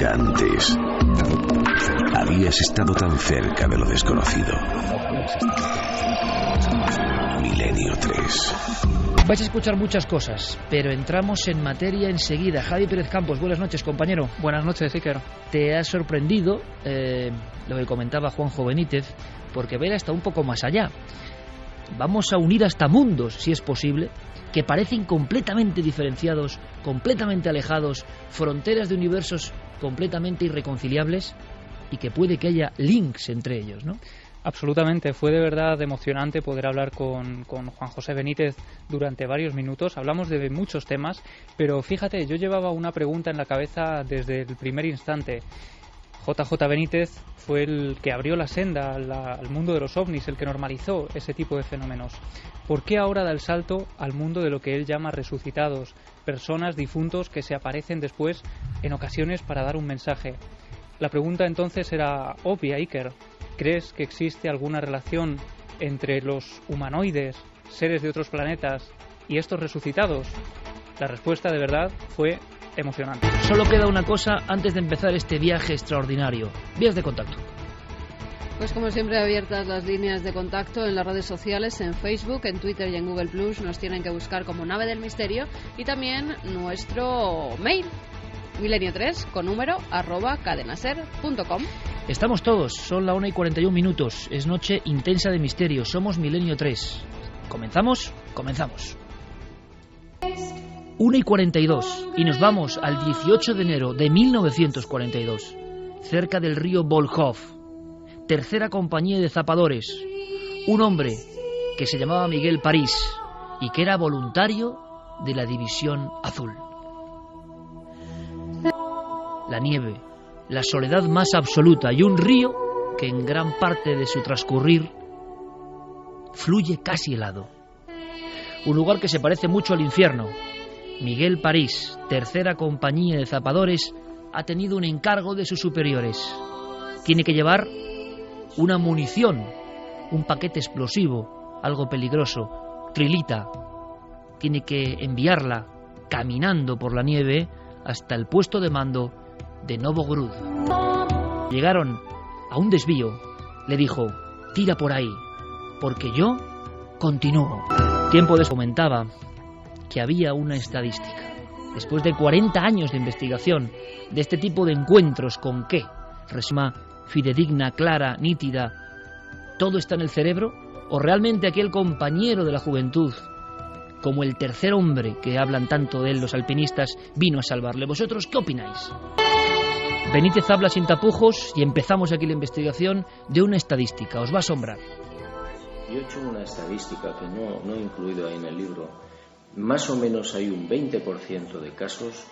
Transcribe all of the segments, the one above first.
nunca antes habías estado tan cerca de lo desconocido. Milenio 3. Vais a escuchar muchas cosas, pero entramos en materia enseguida. Javi Pérez Campos, buenas noches, compañero. Buenas noches, Iker. Te ha sorprendido lo que comentaba Juanjo Benítez, porque ver hasta un poco más allá. Vamos a unir hasta mundos, si es posible, que parecen completamente diferenciados, completamente alejados, fronteras de universos completamente irreconciliables, y que puede que haya links entre ellos, ¿no? Absolutamente, fue de verdad emocionante poder hablar con Juan José Benítez durante varios minutos. Hablamos de muchos temas, pero fíjate, yo llevaba una pregunta en la cabeza desde el primer instante. JJ Benítez fue el que abrió la senda al mundo de los ovnis, el que normalizó ese tipo de fenómenos. ¿Por qué ahora da el salto al mundo de lo que él llama resucitados, personas, difuntos que se aparecen después en ocasiones para dar un mensaje? La pregunta entonces era obvia, Iker. ¿Crees que existe alguna relación entre los humanoides, seres de otros planetas, y estos resucitados? La respuesta de verdad fue emocionante. Solo queda una cosa antes de empezar este viaje extraordinario. Vías de contacto. Pues como siempre, abiertas las líneas de contacto en las redes sociales, en Facebook, en Twitter y en Google+. Nos tienen que buscar como Nave del Misterio, y también nuestro mail, milenio3 con número @cadenaser.com. Estamos todos, son la 1:41. Es noche intensa de misterio. Somos Milenio 3. ¿Comenzamos? Comenzamos. 1:42 y nos vamos al 18 de enero de 1942, cerca del río Volkhov. Tercera compañía de zapadores. Un hombre que se llamaba Miguel París y que era voluntario de la División Azul. La nieve, la soledad más absoluta y un río que en gran parte de su transcurrir fluye casi helado. Un lugar que se parece mucho al infierno. Miguel París, tercera compañía de zapadores, ha tenido un encargo de sus superiores. Tiene que llevar una munición, un paquete explosivo, algo peligroso, trilita. Tiene que enviarla caminando por la nieve hasta el puesto de mando de Novogrud. Llegaron a un desvío. Le dijo: tira por ahí, porque yo continúo. Tiempo después comentaba que había una estadística. Después de 40 años de investigación de este tipo de encuentros, ¿con qué? Resuma fidedigna, clara, nítida. ¿Todo está en el cerebro? ¿O realmente aquel compañero de la juventud, como el tercer hombre que hablan tanto de él los alpinistas, vino a salvarle? ¿Vosotros qué opináis? Benítez habla sin tapujos y empezamos aquí la investigación de una estadística. Os va a asombrar. Yo he hecho una estadística que no he incluido ahí en el libro. Más o menos hay un 20% de casos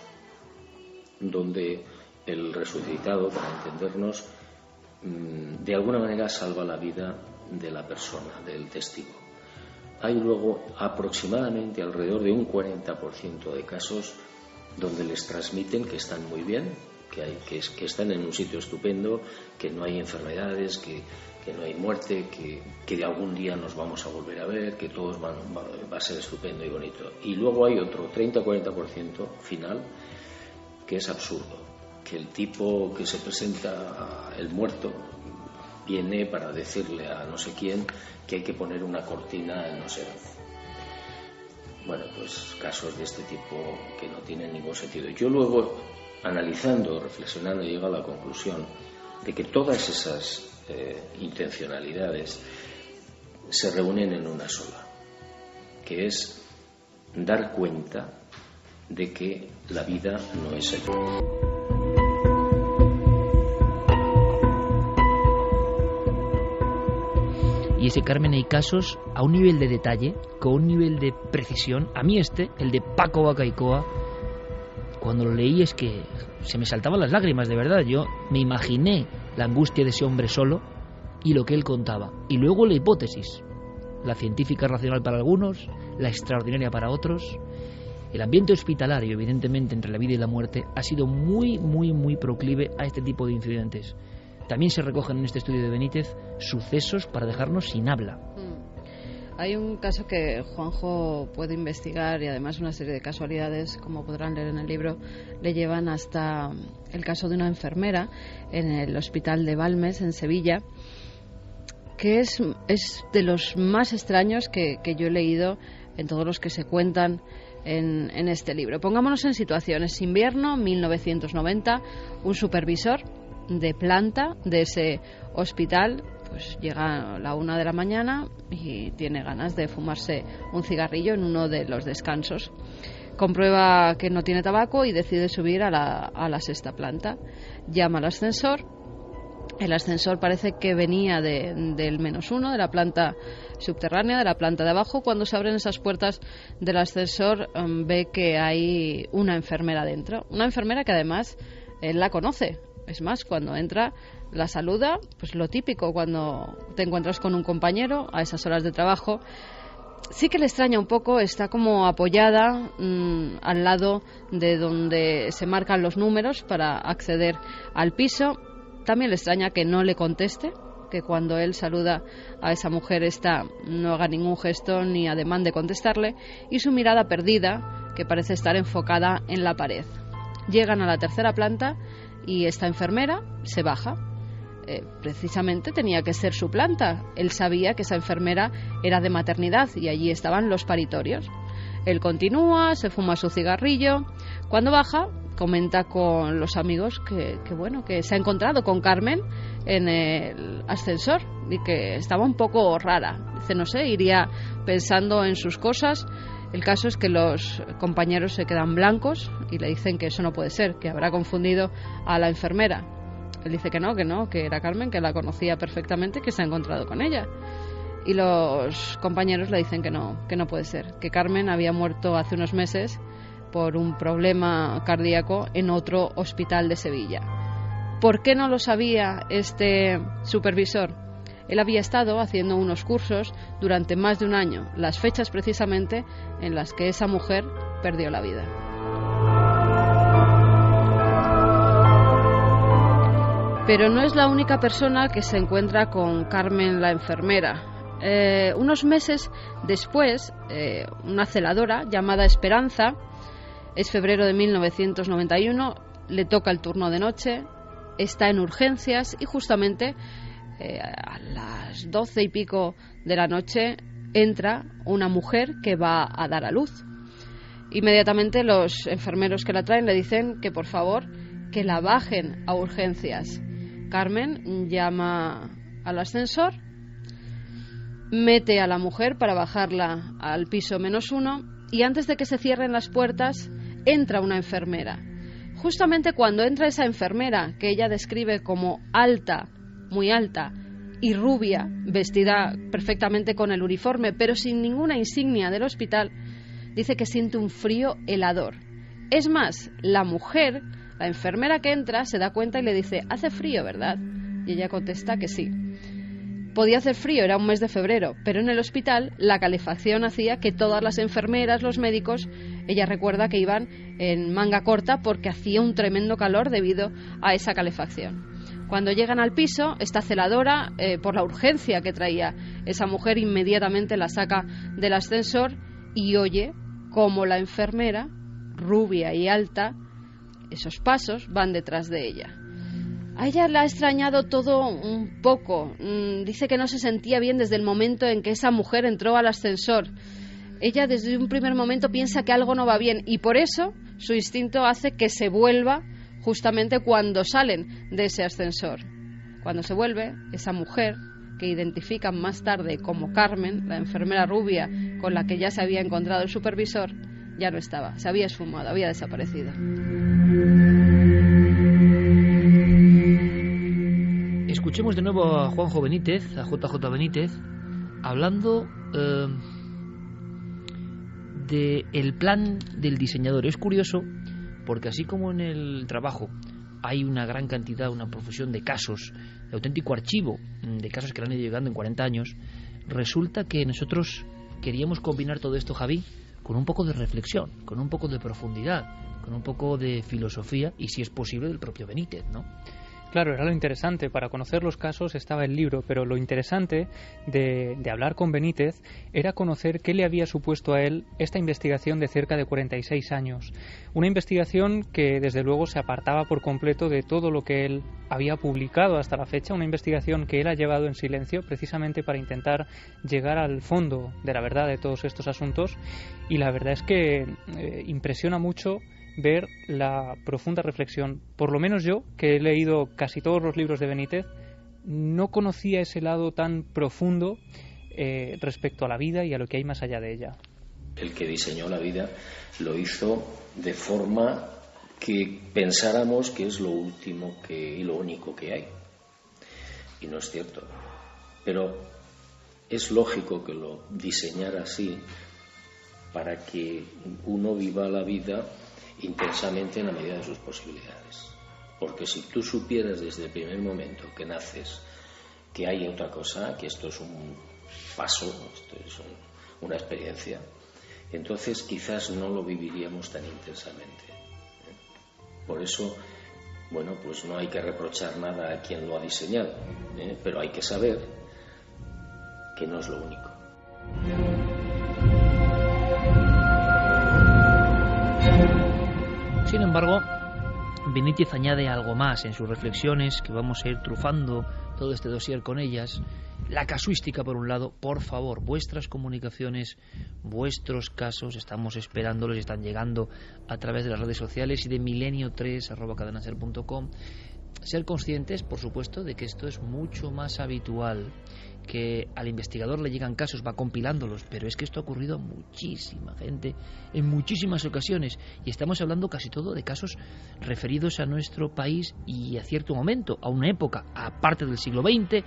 donde el resucitado, para entendernos, de alguna manera salva la vida de la persona, del testigo. Hay luego aproximadamente alrededor de un 40% de casos donde les transmiten que están muy bien, que están en un sitio estupendo, que no hay enfermedades, que no hay muerte, que de algún día nos vamos a volver a ver, que todo va a ser estupendo y bonito. Y luego hay otro 30-40% final que es absurdo, que el tipo que se presenta, el muerto, viene para decirle a no sé quién que hay que poner una cortina en no sé dónde. Bueno, pues casos de este tipo que no tienen ningún sentido. Yo luego, analizando, reflexionando, llego a la conclusión de que todas esas intencionalidades se reúnen en una sola, que es dar cuenta de que la vida no es eterna. Y ese, Carmen, hay casos a un nivel de detalle, con un nivel de precisión. A mí el de Paco Bacaicoa, cuando lo leí es que se me saltaban las lágrimas, de verdad. Yo me imaginé la angustia de ese hombre solo y lo que él contaba. Y luego la hipótesis, la científica racional para algunos, la extraordinaria para otros. El ambiente hospitalario, evidentemente, entre la vida y la muerte, ha sido muy, muy, muy proclive a este tipo de incidentes. También se recogen en este estudio de Benítez sucesos para dejarnos sin habla. Hay un caso que Juanjo puede investigar y además una serie de casualidades, como podrán leer en el libro, le llevan hasta el caso de una enfermera en el hospital de Balmes, en Sevilla, que es de los más extraños que yo he leído en todos los que se cuentan en este libro. Pongámonos en situaciones. Invierno, 1990, un supervisor de planta de ese hospital pues llega a la 1 de la mañana y tiene ganas de fumarse un cigarrillo en uno de los descansos. Comprueba que no tiene tabaco y decide subir a la 6ª planta. Llama al ascensor. El ascensor parece que venía del -1, de la planta subterránea, de la planta de abajo. Cuando se abren esas puertas del ascensor, ve que hay una enfermera dentro. Una enfermera que además él la conoce. Es más, cuando entra, la saluda, pues lo típico cuando te encuentras con un compañero a esas horas de trabajo. Sí que le extraña un poco, está como apoyada al lado de donde se marcan los números para acceder al piso. También le extraña que no le conteste, que cuando él saluda a esa mujer esta no haga ningún gesto ni ademán de contestarle, y su mirada perdida, que parece estar enfocada en la pared. Llegan a la 3ª planta y esta enfermera se baja. Precisamente tenía que ser su planta. Él sabía que esa enfermera era de maternidad y allí estaban los paritorios. Él continúa, se fuma su cigarrillo. Cuando baja, comenta con los amigos que se ha encontrado con Carmen en el ascensor y que estaba un poco rara. Dice, no sé, iría pensando en sus cosas. El caso es que los compañeros se quedan blancos y le dicen que eso no puede ser, que habrá confundido a la enfermera. Él dice que no, que era Carmen, que la conocía perfectamente, que se ha encontrado con ella. Y los compañeros le dicen que no puede ser, que Carmen había muerto hace unos meses por un problema cardíaco en otro hospital de Sevilla. ¿Por qué no lo sabía este supervisor? Él había estado haciendo unos cursos durante más de un año, las fechas precisamente en las que esa mujer perdió la vida. Pero no es la única persona que se encuentra con Carmen la enfermera. Unos meses después, una celadora llamada Esperanza, es febrero de 1991, le toca el turno de noche, está en urgencias y justamente a las 12 y pico de la noche entra una mujer que va a dar a luz. Inmediatamente los enfermeros que la traen le dicen que por favor que la bajen a urgencias. Carmen llama al ascensor, mete a la mujer para bajarla al piso -1 y antes de que se cierren las puertas entra una enfermera. Justamente cuando entra esa enfermera, que ella describe como alta, muy alta y rubia, vestida perfectamente con el uniforme pero sin ninguna insignia del hospital, dice que siente un frío helador. Es más, la mujer, la enfermera que entra, se da cuenta y le dice, hace frío, ¿verdad? Y ella contesta que sí. Podía hacer frío, era un mes de febrero, pero en el hospital la calefacción hacía que todas las enfermeras, los médicos, ella recuerda que iban en manga corta porque hacía un tremendo calor debido a esa calefacción. Cuando llegan al piso, esta celadora, por la urgencia que traía esa mujer, inmediatamente la saca del ascensor y oye cómo la enfermera, rubia y alta, esos pasos van detrás de ella. A ella le ha extrañado todo un poco. Dice que no se sentía bien desde el momento en que esa mujer entró al ascensor. Ella desde un primer momento piensa que algo no va bien y por eso su instinto hace que se vuelva justamente cuando salen de ese ascensor. Cuando se vuelve, esa mujer, que identifican más tarde como Carmen, la enfermera rubia con la que ya se había encontrado el supervisor, ya no estaba, se había esfumado, había desaparecido. Escuchemos de nuevo a Juanjo Benítez, a JJ Benítez, hablando del plan del diseñador. Es curioso porque así como en el trabajo hay una gran cantidad, una profusión de casos, de auténtico archivo de casos que le han ido llegando en 40 años, resulta que nosotros queríamos combinar todo esto, Javi, con un poco de reflexión, con un poco de profundidad, con un poco de filosofía y, si es posible, del propio Benítez, ¿no? Claro, era lo interesante. Para conocer los casos estaba el libro, pero lo interesante de hablar con Benítez era conocer qué le había supuesto a él esta investigación de cerca de 46 años. Una investigación que desde luego se apartaba por completo de todo lo que él había publicado hasta la fecha, una investigación que él ha llevado en silencio precisamente para intentar llegar al fondo de la verdad de todos estos asuntos, y la verdad es que impresiona mucho ver la profunda reflexión. Por lo menos yo, que he leído casi todos los libros de Benítez, no conocía ese lado tan profundo respecto a la vida y a lo que hay más allá de ella. El que diseñó la vida lo hizo de forma que pensáramos que es lo último y lo único que hay. Y no es cierto. Pero es lógico que lo diseñara así para que uno viva la vida intensamente en la medida de sus posibilidades. Porque si tú supieras desde el primer momento que naces que hay otra cosa, que esto es un paso, esto es una experiencia, entonces quizás no lo viviríamos tan intensamente. Por eso, bueno, pues no hay que reprochar nada a quien lo ha diseñado, pero hay que saber que no es lo único. Sin embargo, Benítez añade algo más en sus reflexiones, que vamos a ir trufando todo este dossier con ellas. La casuística, por un lado. Por favor, vuestras comunicaciones, vuestros casos, estamos esperándolos y están llegando a través de las redes sociales y de milenio3@cadenaser.com. Ser conscientes, por supuesto, de que esto es mucho más habitual, que al investigador le llegan casos, va compilándolos, pero es que esto ha ocurrido a muchísima gente en muchísimas ocasiones, y estamos hablando casi todo de casos referidos a nuestro país y a cierto momento, a una época, aparte del siglo XX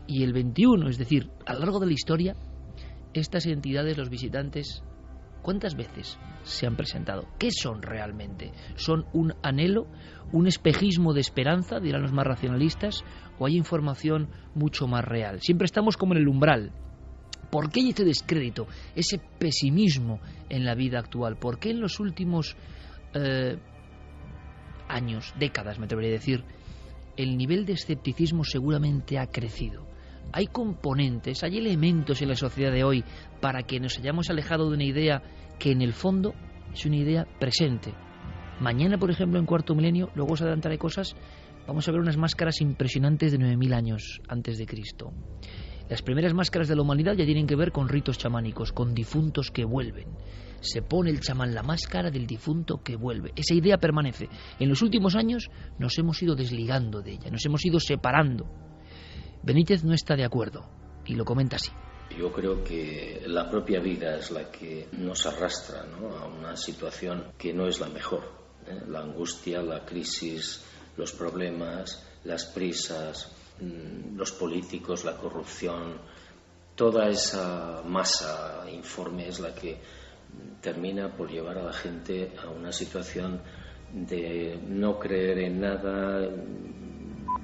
y el XXI, es decir, a lo largo de la historia, estas entidades, los visitantes, ¿cuántas veces se han presentado? ¿Qué son realmente? ¿Son un anhelo, un espejismo de esperanza, dirán los más racionalistas, o hay información mucho más real? Siempre estamos como en el umbral. ¿Por qué hay este descrédito, ese pesimismo en la vida actual? ¿Por qué en los últimos años, décadas, me atrevería a decir, el nivel de escepticismo seguramente ha crecido? Hay componentes, hay elementos en la sociedad de hoy para que nos hayamos alejado de una idea que en el fondo es una idea presente. Mañana, por ejemplo, en Cuarto Milenio, luego os adelantaré cosas, vamos a ver unas máscaras impresionantes de 9.000 años antes de Cristo. Las primeras máscaras de la humanidad ya tienen que ver con ritos chamánicos, con difuntos que vuelven. Se pone el chamán la máscara del difunto que vuelve. Esa idea permanece. En los últimos años nos hemos ido desligando de ella, nos hemos ido separando. Benítez no está de acuerdo y lo comenta así. Yo creo que la propia vida es la que nos arrastra, ¿no?, a una situación que no es la mejor. La angustia, la crisis, los problemas, las prisas, los políticos, la corrupción, toda esa masa informe es la que termina por llevar a la gente a una situación de no creer en nada,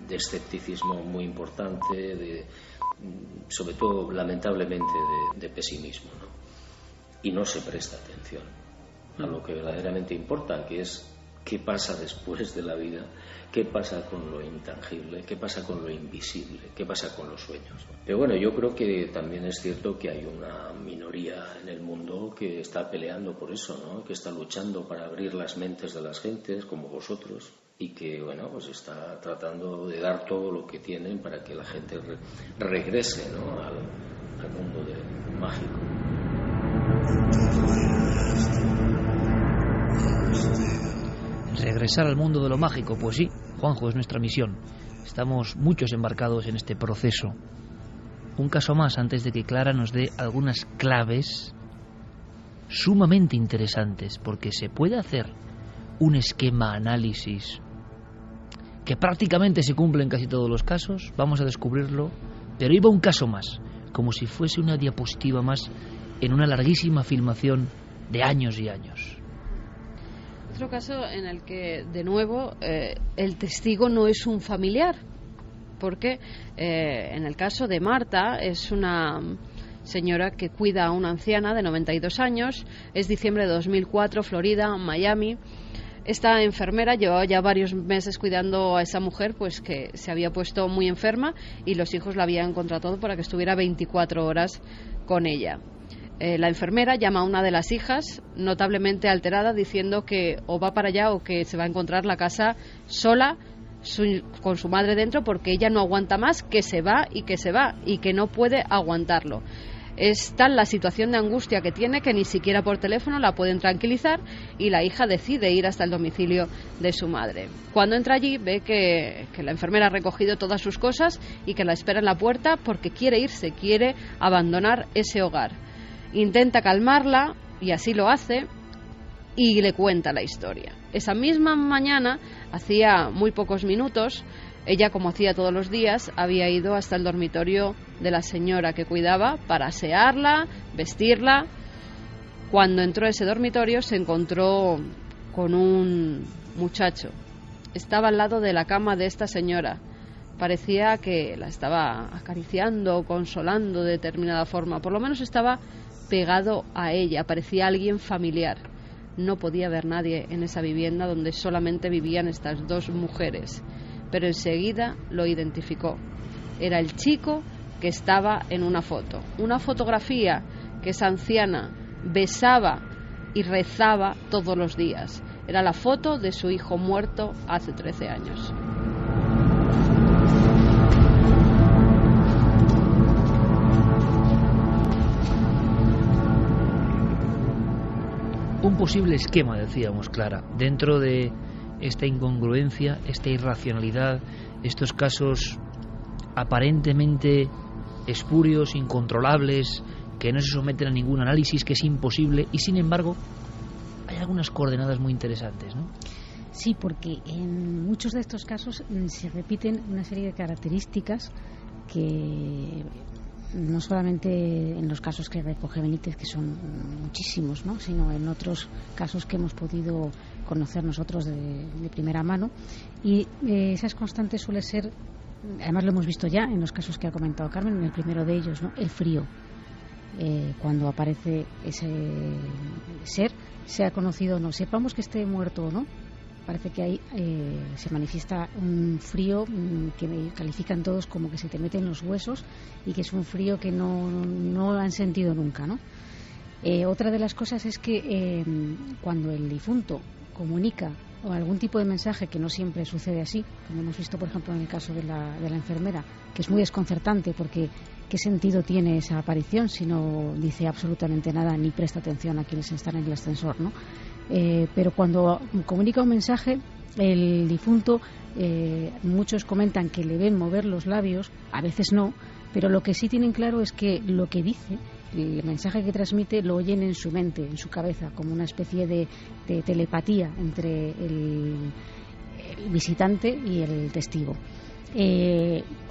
de escepticismo muy importante, sobre todo lamentablemente de pesimismo, ¿no? Y no se presta atención a lo que verdaderamente importa, que es qué pasa después de la vida, qué pasa con lo intangible, qué pasa con lo invisible, qué pasa con los sueños, ¿no? Pero bueno, yo creo que también es cierto que hay una minoría en el mundo que está peleando por eso, ¿no?, que está luchando para abrir las mentes de las gentes, como vosotros, y que, bueno, pues está tratando de dar todo lo que tienen para que la gente regrese, ¿no?, al mundo mágico. Regresar al mundo de lo mágico, pues sí, Juanjo, es nuestra misión. Estamos muchos embarcados en este proceso. Un caso más antes de que Clara nos dé algunas claves sumamente interesantes, porque se puede hacer un esquema análisis que prácticamente se cumple en casi todos los casos. Vamos a descubrirlo, pero iba un caso más, como si fuese una diapositiva más en una larguísima filmación de años y años. Otro caso en el que, de nuevo, el testigo no es un familiar, porque en el caso de Marta es una señora que cuida a una anciana de 92 años, es diciembre de 2004, Florida, Miami. Esta enfermera llevaba ya varios meses cuidando a esa mujer, pues que se había puesto muy enferma y los hijos la habían contratado para que estuviera 24 horas con ella. La enfermera llama a una de las hijas, notablemente alterada, diciendo que o va para allá o que se va a encontrar la casa sola, con su madre dentro, porque ella no aguanta más, que se va y que no puede aguantarlo. Es tal la situación de angustia que tiene que ni siquiera por teléfono la pueden tranquilizar y la hija decide ir hasta el domicilio de su madre. Cuando entra allí ve que la enfermera ha recogido todas sus cosas y que la espera en la puerta porque quiere irse, quiere abandonar ese hogar. Intenta calmarla y así lo hace y le cuenta la historia. Esa misma mañana, hacía muy pocos minutos, ella, como hacía todos los días, había ido hasta el dormitorio de la señora que cuidaba para asearla, vestirla. Cuando entró a ese dormitorio se encontró con un muchacho. Estaba al lado de la cama de esta señora. Parecía que la estaba acariciando o consolando de determinada forma. Por lo menos estaba pegado a ella, parecía alguien familiar. No podía haber nadie en esa vivienda donde solamente vivían estas dos mujeres. Pero enseguida lo identificó. Era el chico que estaba en una foto. Una fotografía que esa anciana besaba y rezaba todos los días. Era la foto de su hijo muerto hace 13 años. Un posible esquema, decíamos, Clara, dentro de esta incongruencia, esta irracionalidad, estos casos aparentemente espurios, incontrolables, que no se someten a ningún análisis, que es imposible, y sin embargo hay algunas coordenadas muy interesantes, ¿no? Sí, porque en muchos de estos casos se repiten una serie de características que no solamente en los casos que recoge Benítez, que son muchísimos, ¿no?, sino en otros casos que hemos podido conocer nosotros de primera mano. Y esas constantes suele ser, además lo hemos visto ya en los casos que ha comentado Carmen, en el primero de ellos, ¿no?, el frío. Cuando aparece ese ser, sea conocido o no, sepamos que esté muerto o no, parece que ahí se manifiesta un frío que califican todos como que se te mete en los huesos y que es un frío que no han sentido nunca, ¿no? Otra de las cosas es que cuando el difunto comunica o algún tipo de mensaje, que no siempre sucede así, como hemos visto por ejemplo en el caso de la enfermera, que es muy desconcertante porque ¿qué sentido tiene esa aparición si no dice absolutamente nada ni presta atención a quienes están en el ascensor, ¿no? Pero cuando comunica un mensaje, el difunto, muchos comentan que le ven mover los labios, a veces no, pero lo que sí tienen claro es que lo que dice, el mensaje que transmite, lo oyen en su mente, en su cabeza, como una especie de telepatía entre el visitante y el testigo.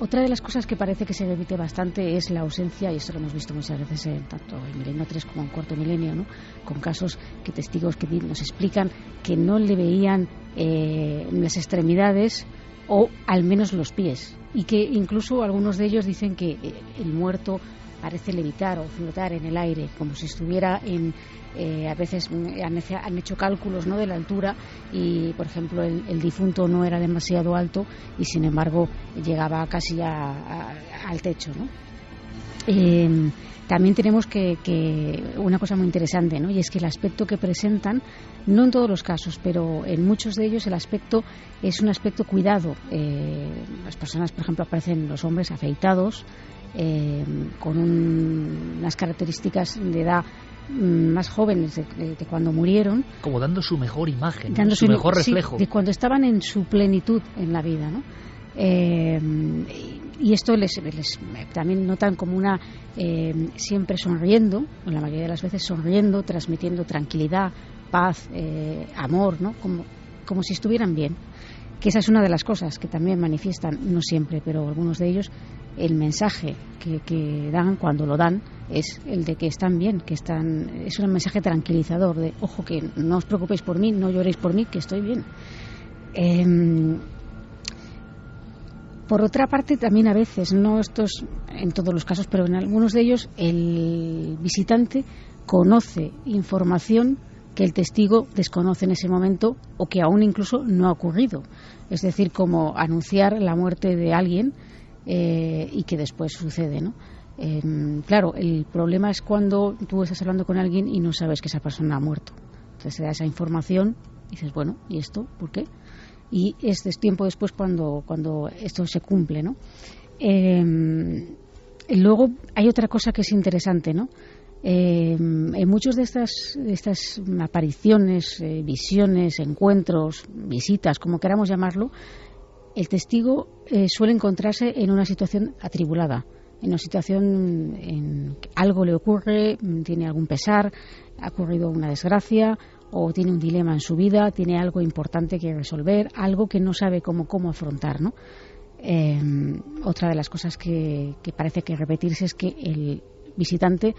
Otra de las cosas que parece que se repite bastante es la ausencia, y esto lo hemos visto muchas veces tanto en Milenio 3 como en Cuarto Milenio, ¿no?, con casos que testigos que nos explican que no le veían las extremidades o al menos los pies, y que incluso algunos de ellos dicen que el muerto parece levitar o flotar en el aire, como si estuviera a veces han hecho cálculos, ¿no?, de la altura y, por ejemplo, el difunto no era demasiado alto y, sin embargo, llegaba casi al techo, ¿no? También tenemos que una cosa muy interesante, ¿no?, y es que el aspecto que presentan, no en todos los casos, pero en muchos de ellos el aspecto es un aspecto cuidado. Las personas, por ejemplo, aparecen los hombres afeitados, con unas características de edad más jóvenes de cuando murieron, como dando su mejor imagen, dando su mejor reflejo, sí, de cuando estaban en su plenitud en la vida, ¿no? Y esto les también notan como una siempre sonriendo, o la mayoría de las veces sonriendo, transmitiendo tranquilidad, paz, amor, ¿no?, como si estuvieran bien. Que esa es una de las cosas que también manifiestan, no siempre, pero algunos de ellos, el mensaje que dan cuando lo dan es el de que están bien, es un mensaje tranquilizador de, ojo, que no os preocupéis por mí, no lloréis por mí, que estoy bien. Por otra parte, también a veces, no estos en todos los casos, pero en algunos de ellos, el visitante conoce información que el testigo desconoce en ese momento o que aún incluso no ha ocurrido. Es decir, como anunciar la muerte de alguien y que después sucede, ¿no? Claro, el problema es cuando tú estás hablando con alguien y no sabes que esa persona ha muerto. Entonces se da esa información y dices, bueno, ¿y esto? ¿Por qué? Y este es tiempo después cuando esto se cumple, ¿no? Luego hay otra cosa que es interesante, ¿no? En muchas de estas apariciones, visiones, encuentros, visitas, como queramos llamarlo, el testigo suele encontrarse en una situación atribulada, en una situación en que algo le ocurre, tiene algún pesar, ha ocurrido una desgracia o tiene un dilema en su vida, tiene algo importante que resolver, algo que no sabe cómo afrontar, ¿no? Otra de las cosas que parece que repetirse es que el visitante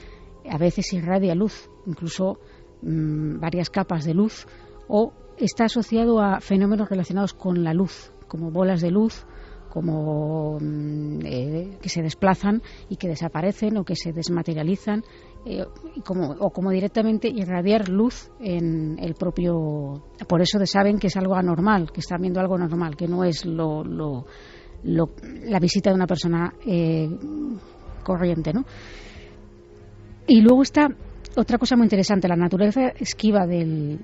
a veces irradia luz, incluso varias capas de luz, o está asociado a fenómenos relacionados con la luz, como bolas de luz, como que se desplazan y que desaparecen o que se desmaterializan, o como directamente irradiar luz en el propio. Por eso saben que es algo anormal, que están viendo algo normal, que no es la visita de una persona corriente, ¿no? Y luego está otra cosa muy interesante, la naturaleza esquiva del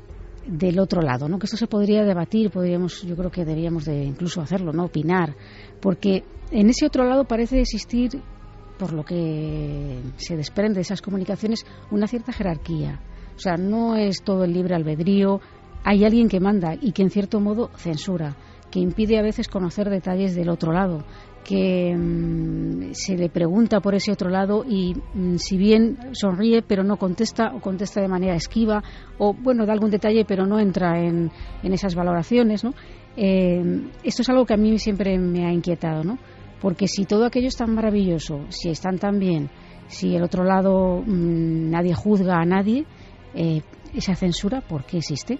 otro lado, ¿no? Que esto se podría debatir, yo creo que deberíamos de incluso hacerlo, ¿no? Opinar, porque en ese otro lado parece existir, por lo que se desprende de esas comunicaciones, una cierta jerarquía. O sea, no es todo el libre albedrío, hay alguien que manda y que en cierto modo censura, que impide a veces conocer detalles del otro lado, que se le pregunta por ese otro lado y si bien sonríe pero no contesta, o contesta de manera esquiva, o bueno, da algún detalle pero no entra en esas valoraciones, ¿no? Esto es algo que a mí siempre me ha inquietado, ¿no? Porque si todo aquello es tan maravilloso, si están tan bien, si el otro lado nadie juzga a nadie, esa censura, ¿por qué existe?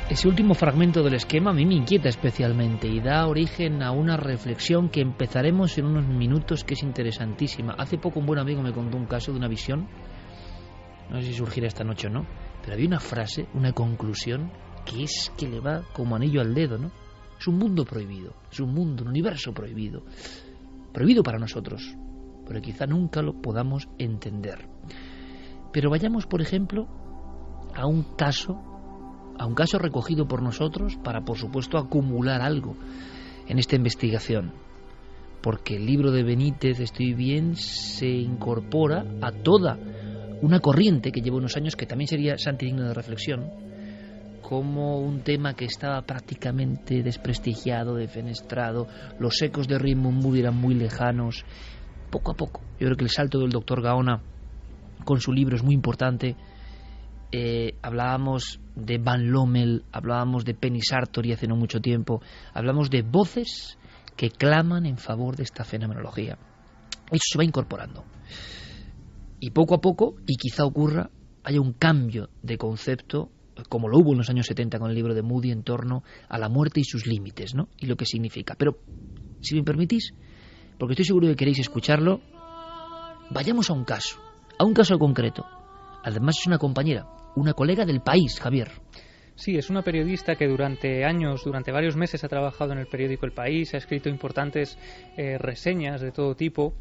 Ese último fragmento del esquema a mí me inquieta especialmente y da origen a una reflexión que empezaremos en unos minutos, que es interesantísima. Hace poco un buen amigo me contó un caso de una visión, no sé si surgirá esta noche o no, pero había una frase, una conclusión, que es que le va como anillo al dedo, ¿no? Es un mundo prohibido, es un mundo, un universo prohibido, prohibido para nosotros, pero quizá nunca lo podamos entender. Pero vayamos, por ejemplo, a un caso recogido por nosotros para, por supuesto, acumular algo en esta investigación, porque el libro de Benítez, Estoy bien, se incorpora a toda una corriente que lleva unos años, que también sería digno de reflexión, como un tema que estaba prácticamente desprestigiado, defenestrado, los ecos de Raymond Moody eran muy lejanos. Poco a poco, yo creo que el salto del doctor Gaona con su libro es muy importante. Hablábamos de Van Lommel, hablábamos de Penny Sartori hace no mucho tiempo, hablamos de voces que claman en favor de esta fenomenología. Eso se va incorporando y poco a poco, y quizá ocurra, haya un cambio de concepto, como lo hubo en los años 70 con el libro de Moody, en torno a la muerte y sus límites, ¿no? Y lo que significa. Pero, si me permitís, porque estoy seguro que queréis escucharlo, vayamos a un caso concreto. Además es una compañera, una colega del País, Javier. Sí, es una periodista que durante varios meses ha trabajado en el periódico El País, ha escrito importantes reseñas de todo tipo.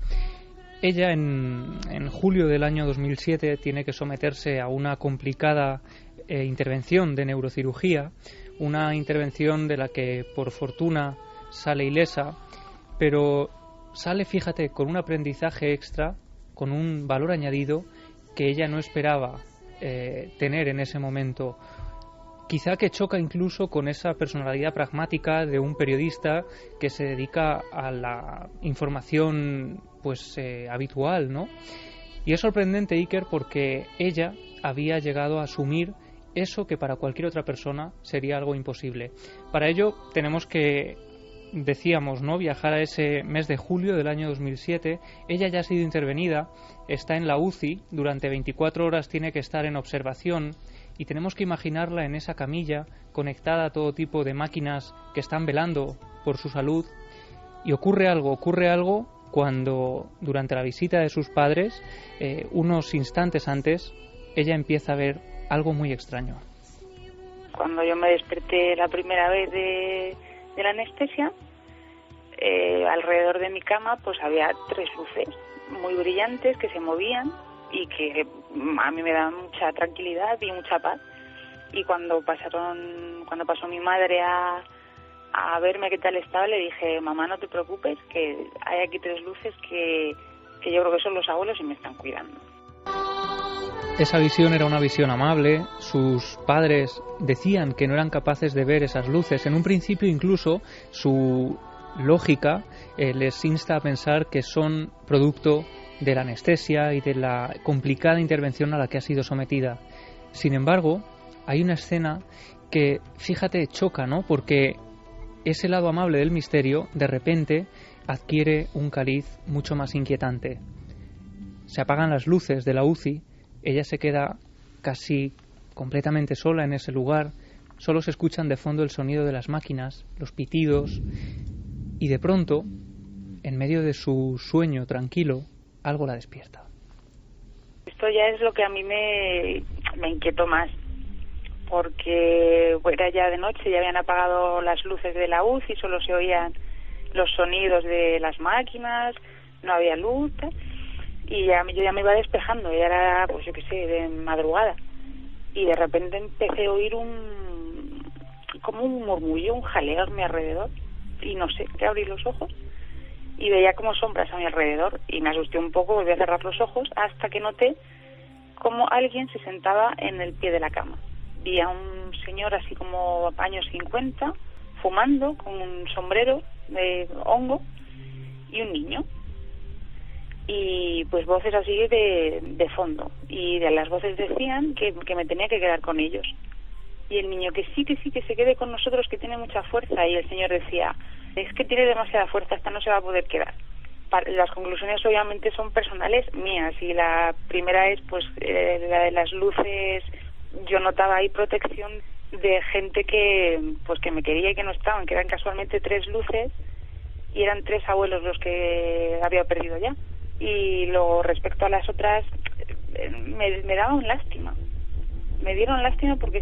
Ella en julio del año 2007 tiene que someterse a una complicada intervención de neurocirugía, una intervención de la que por fortuna sale ilesa, pero sale, fíjate, con un aprendizaje extra, con un valor añadido que ella no esperaba tener en ese momento. Quizá que choca incluso con esa personalidad pragmática de un periodista que se dedica a la información habitual, ¿no? Y es sorprendente, Iker, porque ella había llegado a asumir eso que para cualquier otra persona sería algo imposible. Para ello tenemos que, decíamos, ¿no?, viajar a ese mes de julio del año 2007. Ella ya ha sido intervenida, está en la UCI, durante 24 horas tiene que estar en observación, y tenemos que imaginarla en esa camilla conectada a todo tipo de máquinas que están velando por su salud, Y ocurre algo cuando durante la visita de sus padres, unos instantes antes, ella empieza a ver algo muy extraño. Cuando yo me desperté la primera vez de la anestesia, alrededor de mi cama pues había 3 luces muy brillantes que se movían y que a mí me daban mucha tranquilidad y mucha paz. Y cuando pasó mi madre a verme qué tal estaba, le dije: mamá, no te preocupes, que hay aquí 3 luces que yo creo que son los abuelos y me están cuidando. Esa visión era una visión amable. Sus padres decían que no eran capaces de ver esas luces. En un principio incluso su lógica les insta a pensar que son producto de la anestesia y de la complicada intervención a la que ha sido sometida. Sin embargo, hay una escena que, fíjate, choca, ¿no? Porque ese lado amable del misterio de repente adquiere un cariz mucho más inquietante. Se apagan las luces de la UCI, ella se queda casi completamente sola en ese lugar, solo se escuchan de fondo el sonido de las máquinas, los pitidos, y de pronto, en medio de su sueño tranquilo, algo la despierta. Esto ya es lo que a mí me inquietó más, porque era ya de noche, ya habían apagado las luces de la UCI, solo se oían los sonidos de las máquinas, no había luz, y yo ya me iba despejando, ya era, pues yo qué sé, de madrugada, y de repente empecé a oír como un murmullo, un jaleo a mi alrededor, y no sé, que abrí los ojos y veía como sombras a mi alrededor y me asusté un poco, volví a cerrar los ojos hasta que noté como alguien se sentaba en el pie de la cama. Vi a un señor así como años 50 fumando con un sombrero de hongo y un niño, y pues voces así de fondo, y de las voces decían que me tenía que quedar con ellos, y el niño que sí, que se quede con nosotros, que tiene mucha fuerza, y el señor decía: es que tiene demasiada fuerza, esta no se va a poder quedar. Las conclusiones obviamente son personales mías, y la primera es pues la de las luces. Yo notaba ahí protección de gente que me quería y que no estaban, que eran casualmente 3 luces y eran 3 abuelos los que había perdido ya. Y luego respecto a las otras, me daban lástima. Me dieron lástima porque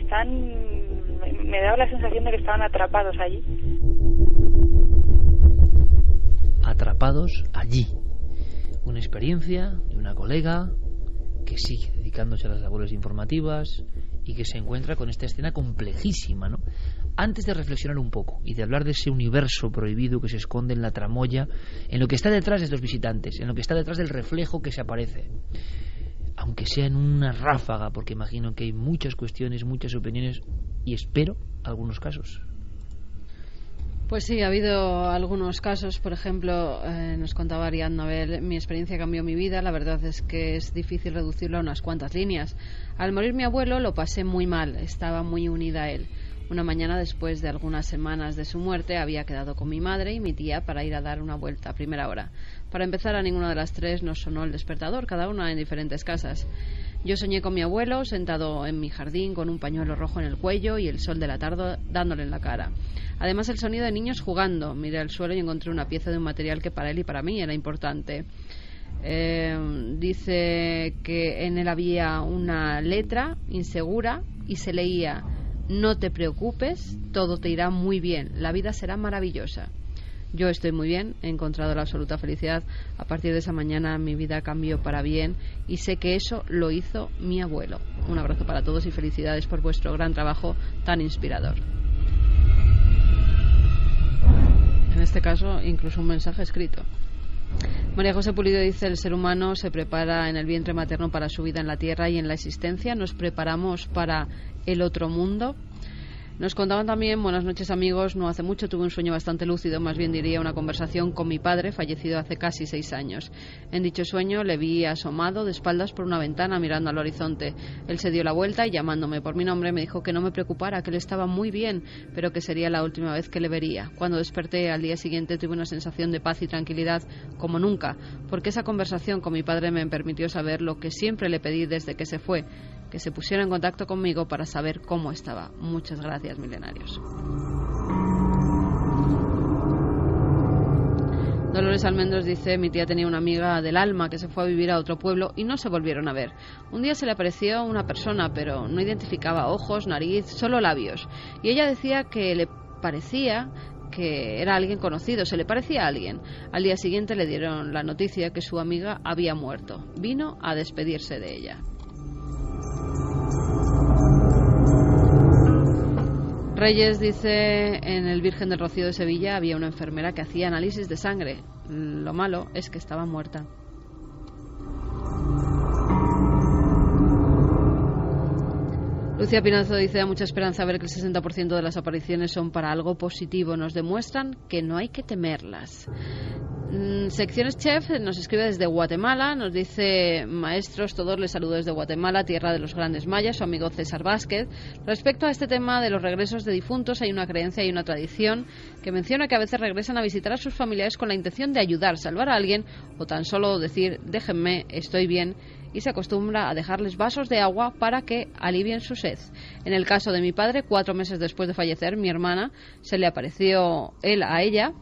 me daba la sensación de que estaban atrapados allí. Atrapados allí. Una experiencia de una colega que sigue dedicándose a las labores informativas y que se encuentra con esta escena complejísima, ¿no? Antes de reflexionar un poco y de hablar de ese universo prohibido que se esconde en la tramoya, en lo que está detrás de estos visitantes, en lo que está detrás del reflejo que se aparece, aunque sea en una ráfaga, porque imagino que hay muchas cuestiones, muchas opiniones y espero algunos casos. Pues sí, ha habido algunos casos. Por ejemplo, nos contaba Ariadna Abel: mi experiencia cambió mi vida. La verdad es que es difícil reducirlo a unas cuantas líneas. Al morir mi abuelo lo pasé muy mal, estaba muy unida a él. Una mañana, después de algunas semanas de su muerte, había quedado con mi madre y mi tía para ir a dar una vuelta a primera hora. Para empezar, a ninguna de las 3 nos sonó el despertador, cada una en diferentes casas. Yo soñé con mi abuelo sentado en mi jardín con un pañuelo rojo en el cuello y el sol de la tarde dándole en la cara. Además, el sonido de niños jugando. Miré al suelo y encontré una pieza de un material que para él y para mí era importante. Dice que en él había una letra insegura y se leía: no te preocupes, todo te irá muy bien, la vida será maravillosa. Yo estoy muy bien, he encontrado la absoluta felicidad. A partir de esa mañana mi vida cambió para bien y sé que eso lo hizo mi abuelo. Un abrazo para todos y felicidades por vuestro gran trabajo tan inspirador. En este caso, incluso un mensaje escrito. María José Pulido dice: el ser humano se prepara en el vientre materno para su vida en la tierra y en la existencia. Nos preparamos para el otro mundo. Nos contaban también: buenas noches amigos, no hace mucho tuve un sueño bastante lúcido, más bien diría una conversación con mi padre, fallecido hace casi 6 años. En dicho sueño le vi asomado de espaldas por una ventana mirando al horizonte. Él se dio la vuelta y llamándome por mi nombre me dijo que no me preocupara, que él estaba muy bien, pero que sería la última vez que le vería. Cuando desperté al día siguiente tuve una sensación de paz y tranquilidad como nunca, porque esa conversación con mi padre me permitió saber lo que siempre le pedí desde que se fue, que se pusiera en contacto conmigo para saber cómo estaba. Muchas gracias, milenarios. Dolores Almendros dice: mi tía tenía una amiga del alma que se fue a vivir a otro pueblo y no se volvieron a ver. Un día se le apareció una persona, pero no identificaba ojos, nariz, solo labios. Y ella decía que le parecía que era alguien conocido, se le parecía a alguien. Al día siguiente le dieron la noticia que su amiga había muerto. Vino a despedirse de ella. Reyes dice: en el Virgen del Rocío de Sevilla había una enfermera que hacía análisis de sangre. Lo malo es que estaba muerta. Lucía Pinazo dice: da mucha esperanza ver que el 60% de las apariciones son para algo positivo. Nos demuestran que no hay que temerlas. Secciones Chef nos escribe desde Guatemala, nos dice: maestros, todos les saludo desde Guatemala, tierra de los grandes mayas, su amigo César Vázquez. Respecto a este tema de los regresos de difuntos, hay una creencia y una tradición que menciona que a veces regresan a visitar a sus familiares con la intención de ayudar, salvar a alguien o tan solo decir: déjenme, estoy bien, y se acostumbra a dejarles vasos de agua para que alivien su sed. En el caso de mi padre, 4 meses después de fallecer, mi hermana, se le apareció él a ella.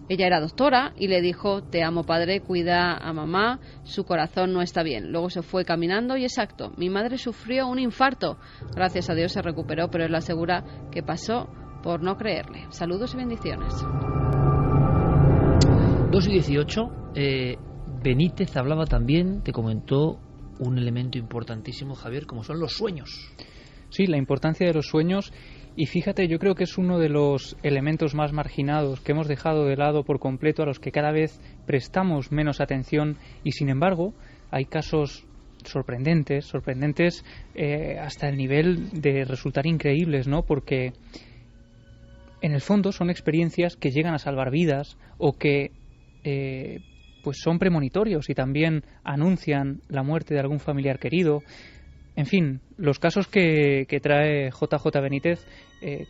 Ella era doctora y le dijo: te amo, padre, cuida a mamá, su corazón no está bien. Luego se fue caminando y exacto, mi madre sufrió un infarto. Gracias a Dios se recuperó, pero él asegura que pasó por no creerle. Saludos y bendiciones. 2:18. Benítez hablaba también, te comentó un elemento importantísimo, Javier, como son los sueños. Sí, la importancia de los sueños. Y fíjate, yo creo que es uno de los elementos más marginados que hemos dejado de lado por completo, a los que cada vez prestamos menos atención, y sin embargo hay casos sorprendentes hasta el nivel de resultar increíbles, ¿no? Porque en el fondo son experiencias que llegan a salvar vidas o que pues son premonitorios y también anuncian la muerte de algún familiar querido. En fin, los casos que trae JJ Benítez,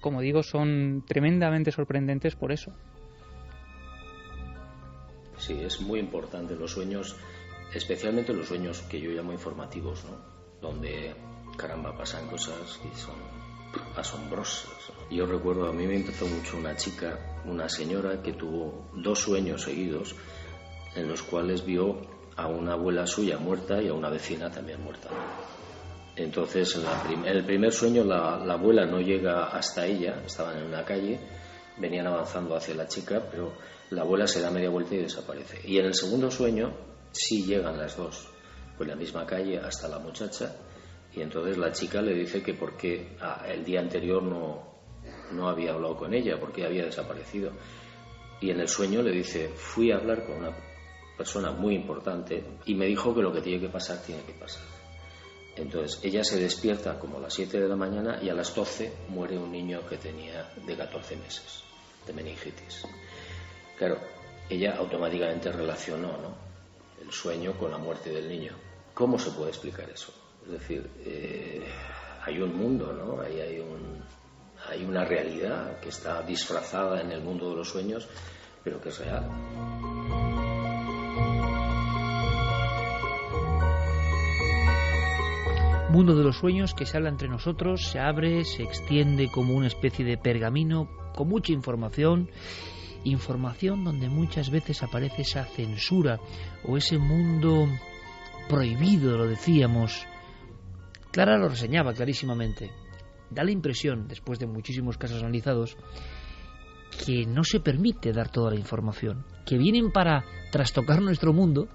como digo, son tremendamente sorprendentes por eso. Sí, es muy importante los sueños, especialmente los sueños que yo llamo informativos, ¿no? Donde, caramba, pasan cosas que son asombrosas. Yo recuerdo, a mí me empezó mucho una señora que tuvo 2 sueños seguidos en los cuales vio a una abuela suya muerta y a una vecina también muerta. Entonces, en el primer sueño la abuela no llega hasta ella, estaban en una calle, venían avanzando hacia la chica, pero la abuela se da media vuelta y desaparece. Y en el segundo sueño sí llegan las dos, por la misma calle hasta la muchacha, y entonces la chica le dice que por qué el día anterior no había hablado con ella, porque había desaparecido. Y en el sueño le dice: fui a hablar con una persona muy importante y me dijo que lo que tiene que pasar, tiene que pasar. Entonces ella se despierta como a las 7 de la mañana y a las 12 muere un niño que tenía de 14 meses de meningitis. Claro, ella automáticamente relacionó, ¿no?, el sueño con la muerte del niño. ¿Cómo se puede explicar eso? Es decir, hay un mundo, ¿no? Hay una realidad que está disfrazada en el mundo de los sueños, pero que es real. Mundo de los sueños que se habla entre nosotros, se abre, se extiende como una especie de pergamino con mucha información donde muchas veces aparece esa censura o ese mundo prohibido, lo decíamos. Clara lo reseñaba clarísimamente. Da la impresión, después de muchísimos casos analizados, que no se permite dar toda la información, que vienen para trastocar nuestro mundo,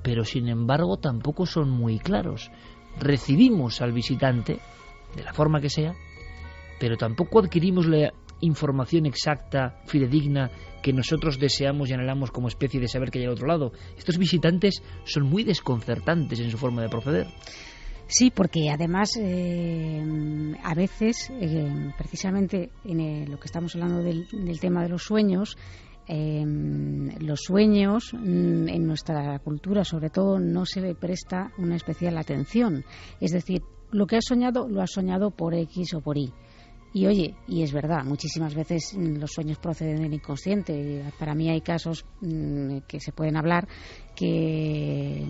pero sin embargo tampoco son muy claros. Recibimos al visitante, de la forma que sea, pero tampoco adquirimos la información exacta, fidedigna, que nosotros deseamos y anhelamos como especie de saber que hay al otro lado. Estos visitantes son muy desconcertantes en su forma de proceder. Sí, porque además a veces, precisamente en lo que estamos hablando del tema de los sueños en nuestra cultura sobre todo no se le presta una especial atención. Es decir, lo que has soñado lo has soñado por X o por Y. Y oye, y es verdad, muchísimas veces los sueños proceden del inconsciente. Para mí hay casos que se pueden hablar que